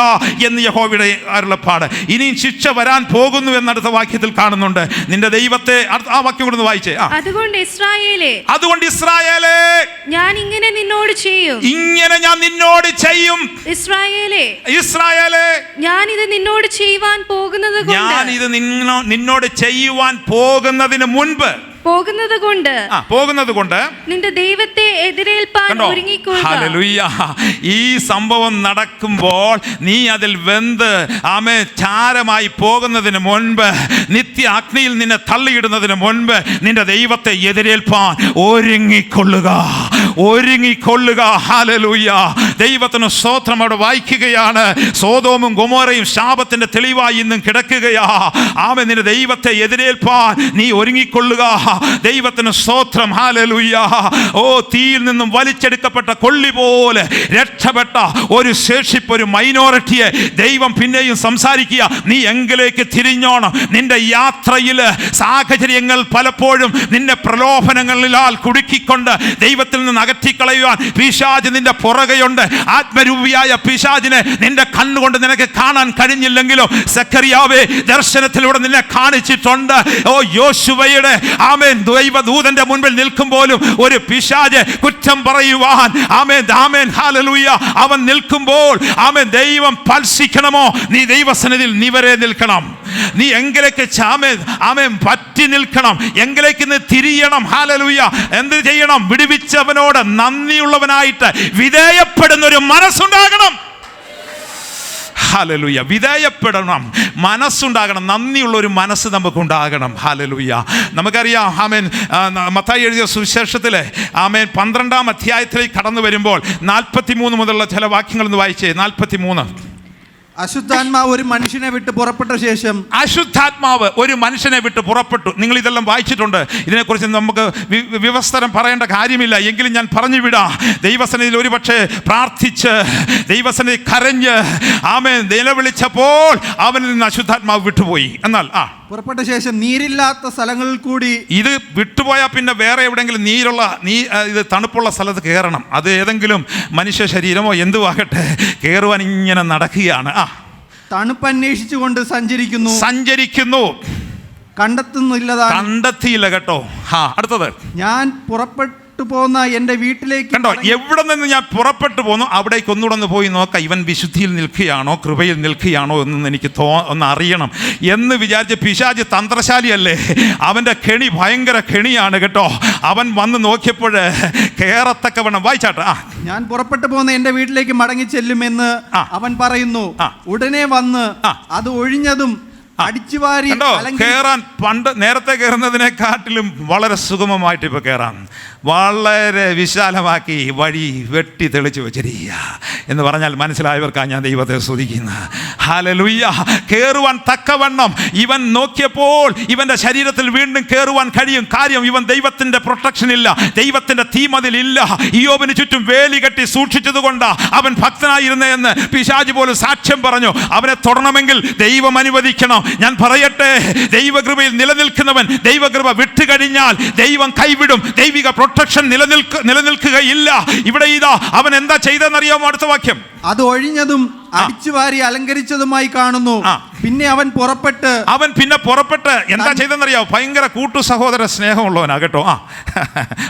എന്ന് യഹോവയുടെ അരുളപ്പാട്. ഇനിയും ശിക്ഷ വരാൻ പോകുന്നു എന്നടുത്ത വാക്യത്തിൽ കാണുന്നുണ്ട്. നിന്റെ ദൈവത്തെ, ആ വാക്യം കൂടെ വായിച്ചേ. അതുകൊണ്ട് ഇസ്രായേലേ ഞാൻ ഇങ്ങനെ നിന്നോട് ചെയ്യും. ഇങ്ങനെ ഞാൻ നിന്നോട് ചെയ്യും. ഇസ്രായേലേ ഞാൻ ഇത് നിന്നോട് ചെയ്യുവാൻ പോകുന്നത് പോകുന്നത് കൊണ്ട് നിന്റെ ദൈവത്തെ എതിരേൽപ്പാൻ ഒരുങ്ങിക്കൊള്ളുക. ഹല്ലേലൂയ. ഈ സംഭവം നടക്കുമ്പോൾ നീ അതിൽ വെന്ത് ചാരമായി പോകുന്നതിന് മുൻപ്, നിത്യ അഗ്നിയിൽ നിന്നെ തള്ളിയിടുന്നതിന് മുൻപ് നിന്റെ ദൈവത്തെ എതിരേൽപ്പാൻ ഒരുങ്ങിക്കൊള്ളുക. ഹല്ലേലൂയ, ദൈവത്തിന് സ്തോത്രം. അവിടെ വായിക്കുകയാണ്, സോദോമും ഗൊമോറയും ശാപത്തിന്റെ തെളിവായി ഇന്നും കിടക്കുകയാ. നിന്റെ ദൈവത്തെ എതിരേൽപ്പാൻ നീ ഒരുങ്ങിക്കൊള്ളുക. ദൈവത്തിന് സ്തോത്രം. ഹല്ലേലൂയ. തീയിൽ നിന്നും വലിച്ചെടുക്കപ്പെട്ട കൊള്ളി പോലെ രക്ഷപ്പെട്ട ഒരു ശേഷിപ്പ്, ഒരു മൈനോറിറ്റിയെ ദൈവം പിന്നെയും സംസാരിക്കുക. നീ എങ്കിലേക്ക് തിരിഞ്ഞോണം. നിന്റെ യാത്രയിൽ സാഹചര്യങ്ങൾ പലപ്പോഴും നിന്നെ പ്രലോഭനങ്ങളിലാൽ കുടുക്കിക്കൊണ്ട് ദൈവത്തിൽ നിന്ന് അകറ്റിക്കളയുവാൻ പിശാച് നിന്റെ പുറകെയുണ്ട്. ആത്മരൂപിയായ പിശാചിനെ നിന്റെ കണ്ണുകൊണ്ട് നിനക്ക് കാണാൻ കഴിഞ്ഞില്ലെങ്കിലും സെഖറിയാവേ ദർശനത്തിലൂടെ നിന്നെ കാണിച്ചിട്ടുണ്ട്. യോശുവയുടെ ദൈവദൂതന്റെ മുൻപിൽ നിൽക്കുമ്പോഴും ഒരു പിശാച് കുറ്റം പറയുവാൻ ഹല്ലേലൂയ അവൻ നിൽക്കുമ്പോൾ ദൈവം പൽസിക്കണമോ? നീ ദൈവസന്നിധിയിൽ നിവരെ നിൽക്കണം. നീ എങ്കിലേക്ക് പറ്റി നിൽക്കണം. എങ്കിലേക്ക് നീ തിരിയണം. ഹല്ലേലൂയ. എന്ത് ചെയ്യണം? വിടുവിച്ചവനോട് നന്ദിയുള്ളവനായിട്ട് വിധേയപ്പെടുന്ന ഒരു മനസ്സുണ്ടാകണം. ഹല്ലേലൂയ. വിധേയപ്പെടണം, മനസ്സുണ്ടാകണം, നന്ദിയുള്ള ഒരു മനസ്സ് നമുക്കുണ്ടാകണം. ഹല്ലേലൂയ. നമുക്കറിയാം മത്തായി എഴുതിയ സുവിശേഷത്തിലെ 12-ാം അധ്യായത്തിലേക്ക് കടന്നു വരുമ്പോൾ 43 മുതലുള്ള ചില വാക്യങ്ങൾ ഒന്ന് വായിച്ചേ. 43. അശുദ്ധാത്മാവ് ഒരു മനുഷ്യനെ വിട്ട് പുറപ്പെട്ട ശേഷം പുറപ്പെട്ടു. നിങ്ങൾ ഇതെല്ലാം വായിച്ചിട്ടുണ്ട്. ഇതിനെക്കുറിച്ച് നമുക്ക് വിവസ്തരം പറയേണ്ട കാര്യമില്ല. എങ്കിലും ഞാൻ പറഞ്ഞു വിടാം. ദൈവസന്നിധിയിൽ ഒരുപക്ഷെ പ്രാർത്ഥിച്ച്, ദൈവസന്നിധി കരഞ്ഞ് നിലവിളിച്ചപ്പോൾ അവനിൽ നിന്ന് അശുദ്ധാത്മാവ് വിട്ടുപോയി. എന്നാൽ പുറപ്പെട്ട ശേഷം നീരില്ലാത്ത സ്ഥലങ്ങളിൽ കൂടി, ഇത് വിട്ടുപോയാൽ പിന്നെ വേറെ എവിടെയെങ്കിലും ഇത് തണുപ്പുള്ള സ്ഥലത്ത് കയറണം. അത് ഏതെങ്കിലും മനുഷ്യ ശരീരമോ എന്തുവാകട്ടെ കയറുവാൻ ഇങ്ങനെ നടക്കുകയാണ്. തണുപ്പ് അന്വേഷിച്ചുകൊണ്ട് സഞ്ചരിക്കുന്നു, കണ്ടെത്തിയില്ല കേട്ടോ. അടുത്തത്, ഞാൻ പുറപ്പെട്ടു പുറപ്പെട്ടു പോന്ന എൻ്റെ വീട്ടിലേക്ക് കണ്ടോ, എവിടെ നിന്ന് ഞാൻ പുറപ്പെട്ടു പോന്നു അവിടേക്ക് ഒന്നുകൂടെ പോയി നോക്കാം, ഇവൻ വിശുദ്ധിയിൽ നിൽക്കുകയാണോ കൃപയിൽ നിൽക്കുകയാണോ എന്ന് എനിക്ക് ഒന്ന് അറിയണം എന്ന് വിചാരിച്ച് പിശാച് തന്ത്രശാലിയല്ലേ, അവൻ്റെ കെണി ഭയങ്കര കെണിയാണ് കേട്ടോ. അവൻ വന്ന് നോക്കിയപ്പോൾ കയറത്തക്കവണ്ണം വായിച്ചാട്ടെ. ഞാൻ പുറപ്പെട്ടു പോകുന്ന എൻ്റെ വീട്ടിലേക്ക് മടങ്ങി ചെല്ലുമെന്ന് അവൻ പറയുന്നു. ഉടനെ വന്ന് അത് ഒഴിഞ്ഞതും അടിച്ചുവാരി കയറാൻ പണ്ട് നേരത്തെ കയറുന്നതിനെക്കാട്ടിലും വളരെ സുഗമമായിട്ട് ഇപ്പൊ കയറാം. വളരെ വിശാലമാക്കി വഴി വെട്ടി തെളിച്ചു വെച്ചിരിക്കുക എന്ന് പറഞ്ഞാൽ മനസ്സിലായവർക്കാണ് ഞാൻ ദൈവത്തെ സ്തുതിക്കുന്നത്. ഹല്ലേലൂയ. കയറുവാൻ തക്കവണ്ണം ഇവൻ നോക്കിയപ്പോൾ ഇവന്റെ ശരീരത്തിൽ വീണ്ടും കയറുവാൻ കഴിയും. കാര്യം ഇവൻ ദൈവത്തിന്റെ പ്രൊട്ടക്ഷൻ ഇല്ല, ദൈവത്തിന്റെ തീമതിലില്ല. ഇയ്യോബിന് ചുറ്റും വേലി കെട്ടി സൂക്ഷിച്ചതുകൊണ്ട് അവൻ ഭക്തനായിരുന്നെന്ന് പിശാച് പോലും സാക്ഷ്യം പറഞ്ഞു. അവനെ തൊടണമെങ്കിൽ ദൈവം അനുവദിക്കണം. ഞാൻ പറയട്ടെ, ദൈവകൃപയിൽ നിലനിൽക്കുന്നവൻ ദൈവകൃപ വിട്ടുകഴിഞ്ഞാൽ ദൈവം കൈവിടും. ദൈവിക പ്രൊട്ടക്ഷൻ നിലനിൽക്കുകയില്ല. ഇവിടെ ഇതാ അവൻ എന്താ ചെയ്തെന്നറിയാമോ? അടുത്ത വാക്യം, അത് ഒഴിഞ്ഞതും അടിച്ചുവാരി അലങ്കരിച്ചതുമായി കാണുന്നു. പിന്നെ അവൻ പുറപ്പെട്ട് എന്താ ചെയ്തെന്നറിയാമോ? ഭയങ്കര കൂട്ടു സഹോദര സ്നേഹമുള്ളവനാ കേട്ടോ.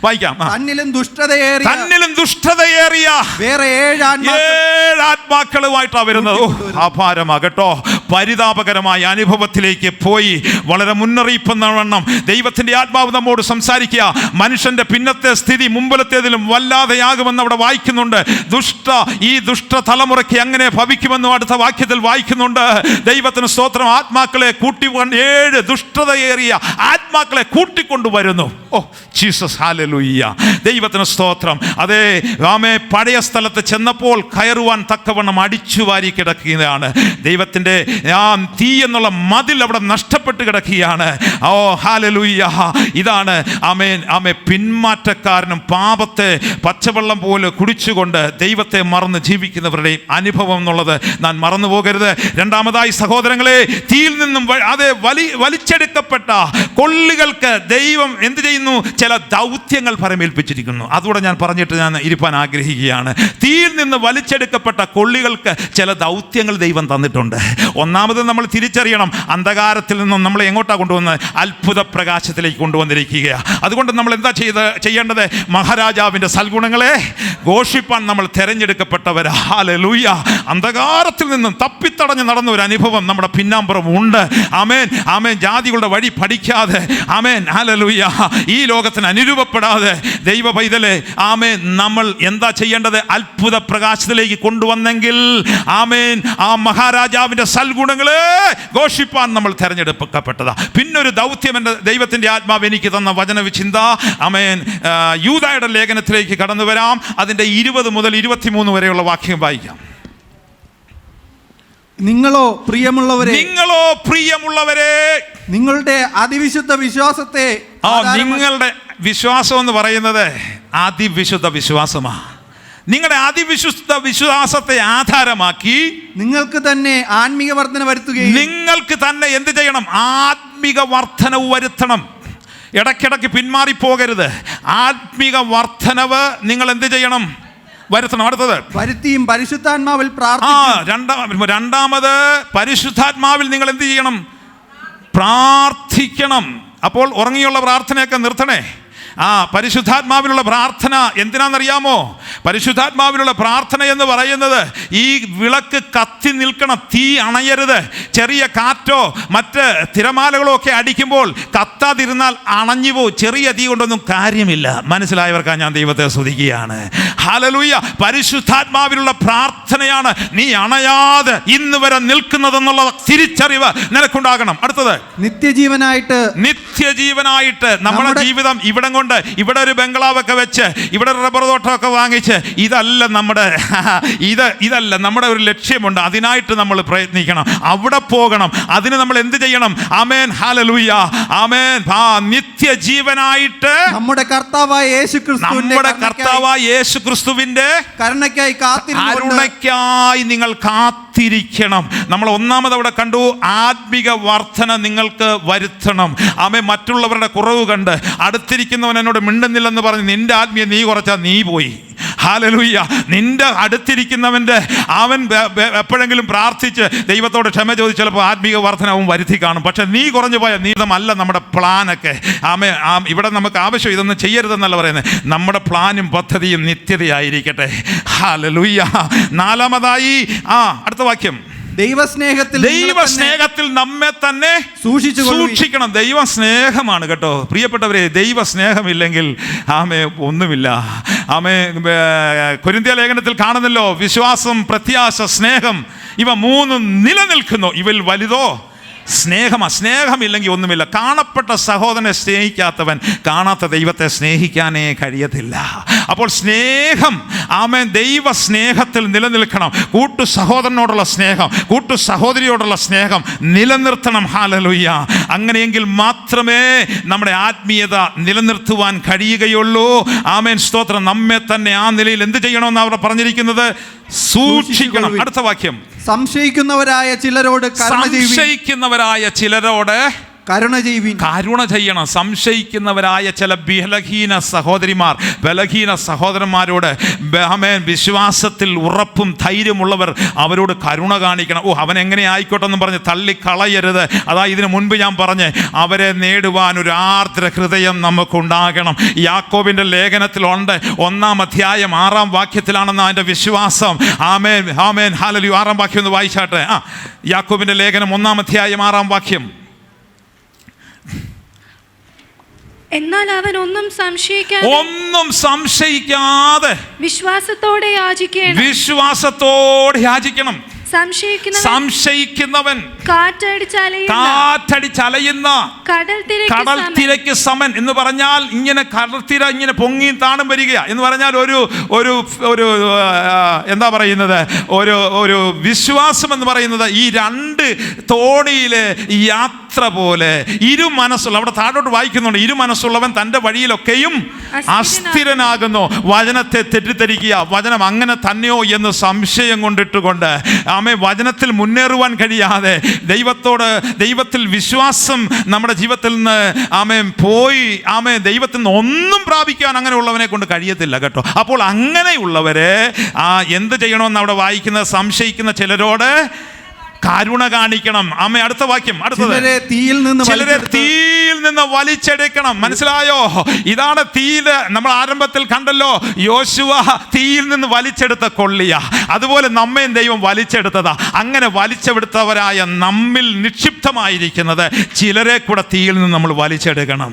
വായിക്കാം. തന്നിലും ദുഷ്ടതയേറിയ വേറെ 7 ആത്മാക്കളുമായിട്ടാണ് വരുന്നത്. അപാരമാ കേട്ടോ. പരിതാപകരമായ അനുഭവത്തിലേക്ക് പോയി വളരെ മുന്നറിയിപ്പെന്നവണ്ണം ദൈവത്തിന്റെ ആത്മാവ് നമ്മോട് സംസാരിക്കുക. മനുഷ്യന്റെ പിന്നത്തെ സ്ഥിതി മുമ്പിലത്തേതിലും വല്ലാതെയാകുമെന്ന് അവിടെ വായിക്കുന്നുണ്ട്. ഈ ദുഷ്ട തലമുറയ്ക്ക് എങ്ങനെ ഭവിക്കുമെന്നും അടുത്ത വാക്യത്തിൽ വായിക്കുന്നുണ്ട്. ദൈവത്തിന് സ്തോത്രം. ആത്മാക്കളെ 7 ദുഷ്ടതയേറിയ ആത്മാക്കളെ കൂട്ടിക്കൊണ്ടുവരുന്നു. Oh Jesus, hallelujah. ദൈവത്തിന് സ്തോത്രം. അതേ ആമേ, പഴയ സ്ഥലത്ത് ചെന്നപ്പോൾ കയറുവാൻ തക്കവണ്ണം അടിച്ചുവാരി കിടക്കുകയാണ്. ദൈവത്തിന്റെ തീ എന്നുള്ള മതിൽ അവിടെ നഷ്ടപ്പെട്ട് കിടക്കുകയാണ്. ഓ ഹല്ലേലൂയ. ഇതാണ് ആമേൻ പിന്മാറ്റക്കാരനും പാപത്തെ പച്ചവെള്ളം പോലെ കുടിച്ചുകൊണ്ട് ദൈവത്തെ മറന്ന് ജീവിക്കുന്നവരുടെ അനുഭവം എന്നുള്ളത് നാം മറന്നു പോകരുത്. രണ്ടാമതായി സഹോദരങ്ങളെ, തീയിൽ നിന്നും വലിച്ചെടുക്കപ്പെട്ട കൊള്ളികൾക്ക് ദൈവം എന്ത് ചെയ്യുന്നു? ചില ദൗത്യങ്ങൾ പരമേൽപ്പിച്ചിരിക്കുന്നു. അതുകൂടെ ഞാൻ പറഞ്ഞിട്ട് ഞാൻ ഇരിപ്പാൻ ആഗ്രഹിക്കുകയാണ്. തീയിൽ നിന്ന് വലിച്ചെടുക്കപ്പെട്ട കൊള്ളികൾക്ക് ചില ദൗത്യങ്ങൾ ദൈവം തന്നിട്ടുണ്ട്. ഒന്നാമത് നമ്മൾ തിരിച്ചറിയണം, അന്ധകാരത്തിൽ നിന്നും നമ്മളെ എങ്ങോട്ടാണ് കൊണ്ടുവന്ന്? അത്ഭുത പ്രകാശത്തിലേക്ക് കൊണ്ടുവന്നിരിക്കുക. അതുകൊണ്ട് നമ്മൾ എന്താ ചെയ്യേണ്ടത്? മഹാരാജാവിൻ്റെ സൽഗുണങ്ങളെ ഘോഷിപ്പാൻ നമ്മൾ തിരഞ്ഞെടുക്കപ്പെട്ടവരാ. ഹല്ലേലൂയ. അന്ധകാരത്തിൽ നിന്നും തപ്പിത്തടഞ്ഞ് നടന്ന ഒരു അനുഭവം നമ്മുടെ പിന്നാമ്പുറം ഉണ്ട്. ആമേൻ ആമേൻ. ജാതികളുടെ വഴി പഠിക്കാതെ, ആമേൻ ഹല്ലേലൂയ, ഈ ലോകത്തിന് അനുരൂപപ്പെടാതെ ദൈവ പൈതലേ, ആമേൻ, നമ്മൾ എന്താ ചെയ്യേണ്ടത്? അത്ഭുത പ്രകാശത്തിലേക്ക് കൊണ്ടുവന്നെങ്കിൽ ആമേൻ ആ മഹാരാജാവിൻ്റെ സൽഗുണങ്ങളെ ഘോഷിപ്പാൻ നമ്മൾ തിരഞ്ഞെടുക്കപ്പെട്ടതാ. പിന്നൊരു ദൗത്യം എൻ്റെ ദൈവത്തിൻ്റെ ആത്മാവ് എനിക്ക് തന്ന വചനവിചിന്ത, ആമേൻ, യൂദായുടെ ലേഖനത്തിലേക്ക് കടന്നു വരാം. അതിൻ്റെ 20 മുതൽ 23 വരെയുള്ള വാക്യം വായിക്കാം. നിങ്ങളോ പ്രിയമുള്ളവരെ നിങ്ങളുടെ അതിവിശുദ്ധ വിശ്വാസത്തെ, നിങ്ങളുടെ വിശ്വാസം എന്ന് പറയുന്നത് അതിവിശുദ്ധ വിശ്വാസമാണ്. നിങ്ങളുടെ അതിവിശുദ്ധ വിശ്വാസത്തെ ആധാരമാക്കി നിങ്ങൾക്ക് തന്നെ ആത്മീക വർധന വരുത്തുകയും, നിങ്ങൾക്ക് തന്നെ എന്ത് ചെയ്യണം? ആത്മീക വർധനവ് വരുത്തണം. ഇടയ്ക്കിടയ്ക്ക് പിന്മാറിപ്പോകരുത്. ആത്മീക വർധനവ് നിങ്ങൾ എന്ത് ചെയ്യണം? വരുത്തണം. അടുത്തത് വരുത്തിയും പരിശുദ്ധാത്മാവിൽ രണ്ടാമത് പരിശുദ്ധാത്മാവിൽ നിങ്ങൾ എന്ത് ചെയ്യണം? പ്രാർത്ഥിക്കണം. അപ്പോൾ ഉറങ്ങിയുള്ള പ്രാർത്ഥനയൊക്കെ നിർത്തണേ. പരിശുദ്ധാത്മാവിലുള്ള പ്രാർത്ഥന എന്തിനാണെന്നറിയാമോ? പരിശുദ്ധാത്മാവിലുള്ള പ്രാർത്ഥന എന്ന് പറയുന്നത് ഈ വിളക്ക് കത്തി നിൽക്കണം, തീ അണയരുത്. ചെറിയ കാറ്റോ മറ്റ് തിരമാലകളോ ഒക്കെ അടിക്കുമ്പോൾ കത്താതിരുന്നാൽ അണഞ്ഞു പോകും. ചെറിയ തീ കൊണ്ടൊന്നും കാര്യമില്ല. മനസ്സിലായവർക്കാ ഞാൻ ദൈവത്തെ സ്തുതിക്കുകയാണ്. ഹല്ലേലൂയ. പരിശുദ്ധാത്മാവിലുള്ള പ്രാർത്ഥനയാണ് നീ അണയാതെ ഇന്ന് വരെ നിൽക്കുന്നതെന്നുള്ള തിരിച്ചറിവ് നിനക്കുണ്ടാകണം. അടുത്തത് നിത്യജീവനായിട്ട് നമ്മുടെ ജീവിതം ഇവിടെ ഒരു ബംഗ്ലാവൊക്കെ വെച്ച് ഇവിടെ ഒരു റബ്ബർ തോട്ടമൊക്കെ വാങ്ങിച്ച് ഇതല്ല നമ്മുടെ ഒരു ലക്ഷ്യമുണ്ട്. അതിനായിട്ട് നമ്മൾ പ്രയത്നിക്കണം, അവിടെ പോകണം. അതിന് നമ്മൾ എന്ത് ചെയ്യണം? ആമേൻ ഹല്ലേലൂയ. ആമേൻ. നിത്യജീവനായിട്ട് നമ്മുടെ കർത്താവായ യേശുക്രിസ്തുവിന്റെ കരുണയ്ക്കായി നിങ്ങൾ കാത്തിരിക്കണം. നമ്മൾ ഒന്നാമത് അവിടെ കണ്ടു, ആത്മിക വർധന നിങ്ങൾക്ക് വരുത്തണം. ആമേൻ. മറ്റുള്ളവരുടെ കുറവ് കണ്ട് അടുത്തിരിക്കുന്നവൻ എന്നോട് മിണ്ടുന്നില്ലെന്ന് പറഞ്ഞ് നിന്റെ ആത്മീയ നീ കുറച്ചാൽ നീ പോയി. ഹല്ലേലൂയ. നിന്റെ അടുത്തിരിക്കുന്നവൻ്റെ അവൻ എപ്പോഴെങ്കിലും പ്രാർത്ഥിച്ച് ദൈവത്തോട് ക്ഷമ ചോദിച്ച് ചിലപ്പോൾ ആത്മീക വർധനവും വരുത്തി കാണും. പക്ഷെ നീ കുറഞ്ഞു പോയ നീതമല്ല നമ്മുടെ പ്ലാനൊക്കെ. ഇവിടെ നമുക്ക് ആവശ്യം ഇതൊന്നും ചെയ്യരുതെന്നല്ല പറയുന്നത്. നമ്മുടെ പ്ലാനും പദ്ധതിയും നിത്യതയായിരിക്കട്ടെ. ഹല്ലേലൂയ. നാലാമതായി അടുത്ത വാക്യം, ദൈവസ്നേഹത്തിൽ നമ്മെ തന്നെ സൂക്ഷിക്കണം. ദൈവ സ്നേഹമാണ് കേട്ടോ പ്രിയപ്പെട്ടവരെ. ദൈവ സ്നേഹമില്ലെങ്കിൽ ഒന്നുമില്ല. കൊരിന്ത്യ ലേഖനത്തിൽ കാണുന്നല്ലോ, വിശ്വാസം, പ്രത്യാശ, സ്നേഹം, ഇവ മൂന്നും നിലനിൽക്കുന്നു. ഇവയിൽ വലുതോ സ്നേഹമില്ലെങ്കിൽ ഒന്നുമില്ല. കാണപ്പെട്ട സഹോദരനെ സ്നേഹിക്കാത്തവൻ കാണാത്ത ദൈവത്തെ സ്നേഹിക്കാനേ കഴിയത്തില്ല. അപ്പോൾ സ്നേഹം ദൈവ സ്നേഹത്തിൽ നിലനിൽക്കണം. കൂട്ടു സഹോദരനോടുള്ള സ്നേഹം, കൂട്ടു സഹോദരിയോടുള്ള സ്നേഹം നിലനിർത്തണം. ഹല്ലേലൂയ. അങ്ങനെയെങ്കിൽ മാത്രമേ നമ്മുടെ ആത്മീയത നിലനിർത്തുവാൻ കഴിയുകയുള്ളൂ. സ്തോത്രം. നമ്മെ തന്നെ ആ നിലയിൽ എന്ത് ചെയ്യണമെന്ന് അവർ പറഞ്ഞിരിക്കുന്നത്? സൂക്ഷിക്കണം. അടുത്ത വാക്യം, സംശയിക്കുന്നവരായ ചിലരോട് കരുണ ചെയ്യണം. സംശയിക്കുന്നവരായ ചില ബലഹീന സഹോദരന്മാരോട് വിശ്വാസത്തിൽ ഉറപ്പും ധൈര്യമുള്ളവർ അവരോട് കരുണ കാണിക്കണം. അവൻ എങ്ങനെ ആയിക്കോട്ടെ എന്ന് പറഞ്ഞ് തള്ളിക്കളയരുത്. ഇതിനു മുൻപ് ഞാൻ പറഞ്ഞ് അവരെ നേടുവാൻ ഒരു ആർദ്ര ഹൃദയം നമുക്കുണ്ടാകണം. യാക്കോബിന്റെ ലേഖനത്തിലുണ്ട്, 1-ാം അധ്യായം 6-ാം വാക്യത്തിലാണെന്ന് അതിന്റെ വിശ്വാസം. ആമേൻ, ആമേൻ, ഹല്ലേലൂയ. 6-ാം വാക്യം ഒന്ന് വായിച്ചാട്ടെ. യാക്കോബിന്റെ ലേഖനം 1-ാം അധ്യായം 6-ാം വാക്യം. എന്നാൽ അവൻ ഒന്നും സംശയിക്കാതെ വിശ്വാസത്തോടെ യാചിക്കണം. സംശയിക്കുന്നവൻ കാറ്റടിച്ചലയുന്ന കടൽ തിരക്ക് സമൻ എന്ന് പറഞ്ഞാൽ ഇങ്ങനെ കടൽത്തിര ഇങ്ങനെ പൊങ്ങി താണും വരിക എന്ന് പറഞ്ഞാൽ ഒരു എന്താ പറയുന്നത്, ഒരു വിശ്വാസം എന്ന് പറയുന്നത് ഈ രണ്ട് തോണിയിലെ യാത്ര പോലെ. അവിടെ താഴോട്ട് വായിക്കുന്നുണ്ട്, മനസ്സുള്ളവൻ തൻ്റെ വഴിയിലൊക്കെയും അസ്ഥിരനാകുന്നു. വചനത്തെ തെറ്റിദ്ധരിക്കുക, വചനം അങ്ങനെ തന്നെയോ എന്ന് സംശയം കൊണ്ടിട്ടുകൊണ്ട് വചനത്തിൽ മുന്നേറുവാൻ കഴിയാതെ ദൈവത്തിൽ വിശ്വാസം നമ്മുടെ ജീവിതത്തിൽ നിന്ന് പോയി ദൈവത്തിൽ നിന്ന് ഒന്നും പ്രാപിക്കാൻ അങ്ങനെയുള്ളവനെ കൊണ്ട് കഴിയത്തില്ല കേട്ടോ. അപ്പോൾ അങ്ങനെയുള്ളവരെ എന്ത് ചെയ്യണമെന്ന് അവിടെ വായിക്കുന്നത്? സംശയിക്കുന്ന ചിലരോട് കരുണ കാണിക്കണം. അടുത്ത വാക്യം, ചിലരെ തീയിൽ നിന്ന് വലിച്ചെടുക്കണം. മനസ്സിലായോ? ഇതാണ് തീയിൽ. നമ്മൾ ആരംഭത്തിൽ കണ്ടല്ലോ, യോശുവ തീയിൽ നിന്ന് വലിച്ചെടുത്ത കൊള്ളിയ. അതുപോലെ നമ്മയും ദൈവം വലിച്ചെടുത്തതാ. അങ്ങനെ വലിച്ചെടുത്തവരായ നമ്മിൽ നിക്ഷിപ്തമായിരിക്കുന്നത് ചിലരെ കൂടെ തീയിൽ നിന്ന് നമ്മൾ വലിച്ചെടുക്കണം.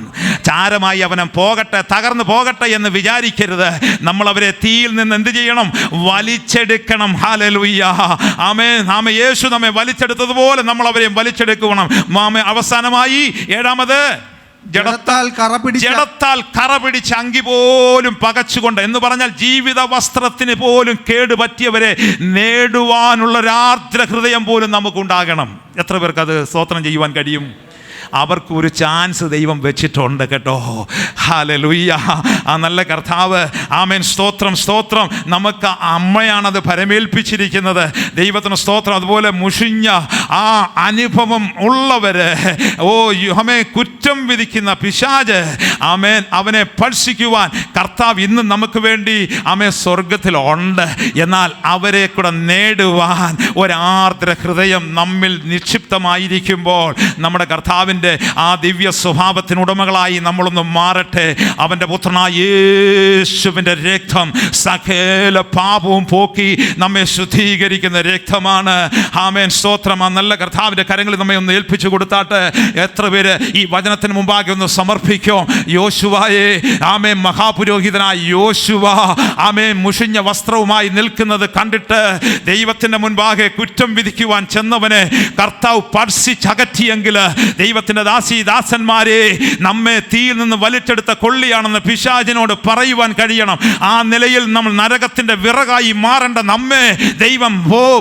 ചാരമായി അവനെ പോകട്ടെ, തകർന്നു പോകട്ടെ എന്ന് വിചാരിക്കരുത്. നമ്മൾ അവരെ തീയിൽ നിന്ന് എന്ത് ചെയ്യണം? വലിച്ചെടുക്കണം. ഹല്ലേലൂയ. ആമേൻ. യേശു നമ്മെ വലിച്ചെടുത്തതുപോലെ നമ്മൾ അവരെയും വലിച്ചെടുക്കണം. അവസാനമായി 7-ാമത്, ജഡത്താൽ കറ പിടിച്ച അങ്കി പോലും പകച്ചുകൊണ്ട് എന്ന് പറഞ്ഞാൽ ജീവിത വസ്ത്രത്തിന് പോലും കേടുപറ്റിയവരെ നേടുവാനുള്ള ഒരാർദ്ര ഹൃദയം പോലും നമുക്കുണ്ടാകണം. എത്ര പേർക്ക് അത് സ്തോത്രം ചെയ്യുവാൻ കഴിയും? അവർക്കൊരു ചാൻസ് ദൈവം വെച്ചിട്ടുണ്ട് കേട്ടോ. ഹല്ലേലൂയ. നല്ല കർത്താവ്. ആമേൻ. സ്തോത്രം, സ്തോത്രം. നമുക്ക് അമ്മയാണത് പരമേൽപ്പിച്ചിരിക്കുന്നത്. ദൈവത്തിന് സ്തോത്രം. അതുപോലെ മുഷിഞ്ഞ അനുഭവം ഉള്ളവര് കുറ്റം വിധിക്കുന്ന പിശാച് അവനെ സ്പർശിക്കുവാൻ കർത്താവ് ഇന്ന് നമുക്ക് വേണ്ടി സ്വർഗത്തിലുണ്ട്. എന്നാൽ അവരെ കൂടെ നേടുവാൻ ഒരാർദ്ര ഹൃദയം നമ്മിൽ നിക്ഷിപ്തമായിരിക്കുമ്പോൾ നമ്മുടെ കർത്താവിൻ്റെ ദിവ്യ സ്വഭാവത്തിനുടമകളായി നമ്മളൊന്ന് മാറട്ടെ. അവൻ്റെ പുത്രനായ യേശുവിൻ്റെ രക്തം സകല പാപവും പോക്കി നമ്മെ ശുദ്ധീകരിക്കുന്ന രക്തമാണ്. ആമേൻ. സ്തോത്രം. നല്ല കർത്താവിൻ്റെ കരങ്ങളിൽ നമ്മെ ഒന്ന് ഏൽപ്പിച്ചു കൊടുത്താട്ട് എത്ര പേര് ഈ വചനത്തിന് മുമ്പാകെ ഒന്ന് സമർപ്പിക്കും? യോശുവയെ, ആമേൻ, മഹാപുരോഹിതനായ യോശുവ മുഷിഞ്ഞ വസ്ത്രവുമായി നിൽക്കുന്നത് കണ്ടിട്ട് ദൈവത്തിൻ്റെ മുൻപാകെ കുറ്റം വിധിക്കുവാൻ ചെന്നവനെ കർത്താവ് സ്പർശിച്ചകറ്റിയെങ്കിൽ ദൈവത്തിൻ്റെ ദാസന്മാരെ, നമ്മെ തീയിൽ നിന്ന് വലിച്ചെടുത്ത കൊള്ളിയാണെന്ന് പിശാചിനോട് പറയുവാൻ കഴിയണം. ആ നിലയിൽ നമ്മൾ നരകത്തിൻ്റെ വിറകായി മാറേണ്ട നമ്മെ ദൈവം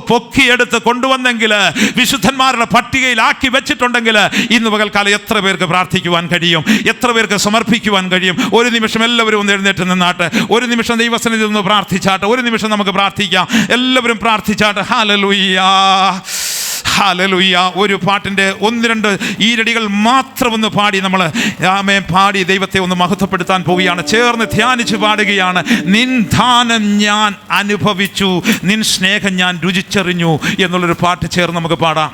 പൊക്കിയെടുത്ത് കൊണ്ടുവന്നെങ്കിൽ, വിശുദ്ധന്മാരുടെ പട്ടികയിലാക്കി വെച്ചിട്ടുണ്ടെങ്കിൽ, ഇന്ന് പകൽക്കാലം എത്ര പേർക്ക് പ്രാർത്ഥിക്കുവാൻ കഴിയും? എത്ര പേർക്ക് സമർപ്പിക്കുവാൻ കഴിയും? ഒരു നിമിഷം എല്ലാവരും ഒന്ന് എഴുന്നേറ്റ് നിന്നാട്ടെ. ഒരു നിമിഷം ദൈവസന്നിധിയിൽ ഒന്ന് പ്രാർത്ഥിച്ചാട്ടെ. ഒരു നിമിഷം നമുക്ക് പ്രാർത്ഥിക്കാം. എല്ലാവരും പ്രാർത്ഥിച്ചാട്ടെ. Hallelujah, hallelujah. ഒരു പാട്ടിൻ്റെ 1-2 ഈരടികൾ മാത്രം ഒന്ന് പാടി നമ്മൾ ആമേൻ പാടി ദൈവത്തെ ഒന്ന് മഹത്വപ്പെടുത്താൻ പോവുകയാണ്. ചേർന്ന് ധ്യാനിച്ച് പാടുകയാണ്. നിൻ ദാനം ഞാൻ അനുഭവിച്ചു, നിൻ സ്നേഹം ഞാൻ രുചിച്ചറിഞ്ഞു എന്നുള്ളൊരു പാട്ട് ചേർന്ന് നമുക്ക് പാടാം.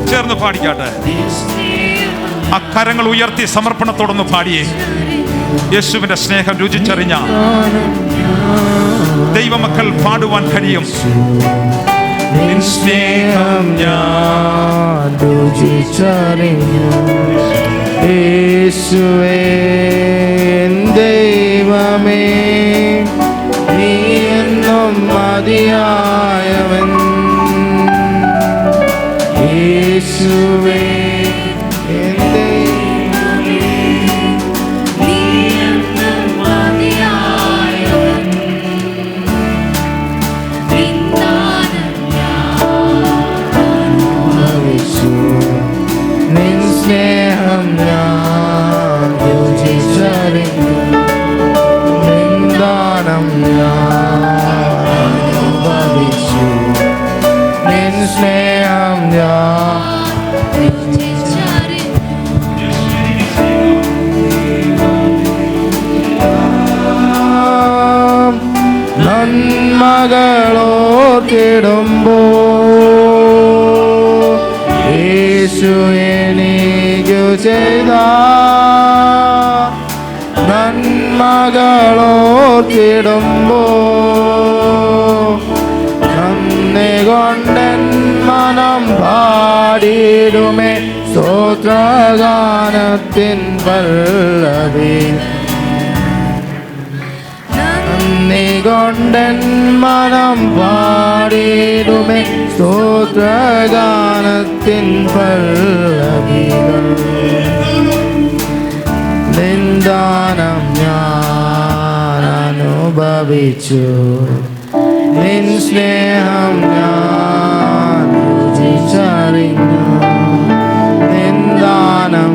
ചേർന്ന് പാടിക്കാട്ടെ. ആ കരങ്ങൾ ഉയർത്തി സമർപ്പണത്തോടൊന്ന് പാടിയേ. യേശുവിന്റെ സ്നേഹം രുചിച്ചറിഞ്ഞ ദൈവമക്കൾ പാടുവാൻ കഴിയും. നിൻ സ്നേഹം ഞാൻ രുചിച്ചറിഞ്ഞു, യേശുവേ എൻ ദൈവമേ, നീ എന്നും മതിയായവൻ. യേശുവേ എൻ ദൈവമേ, നീ എന്നും മതിയായവൻ. നിൻ ദാനം ഞാൻ അനുഭവിച്ചു, നിൻ സ്നേഹം ഞാൻ രുചിച്ചറിഞ്ഞു, നിൻ ദാനം ഞാൻ അനുഭവിച്ചു, നിൻ സ്നേഹം ഞാൻ നന്മകളോർത്തിടുമ്പോ യേശു എനിക്കു ചെയ്ത നന്മകളോർത്തിടുമ്പോ നന്ദി കൊണ്ടെൻ മനം പാടിടുമേ സ്തോത്രഗാനത്തിൻ പല്ലവി. നന്ദി കൊണ്ടെൻ മനം പാടിടുമേ സ്തോത്രഗാനത്തിൻ പല്ലവികൾ. നിൻ ദാനം ഞാൻ അനുഭവിച്ചു, നിൻ സ്നേഹം ഞാൻ രുചിച്ചറിഞ്ഞു, നിൻ ദാനം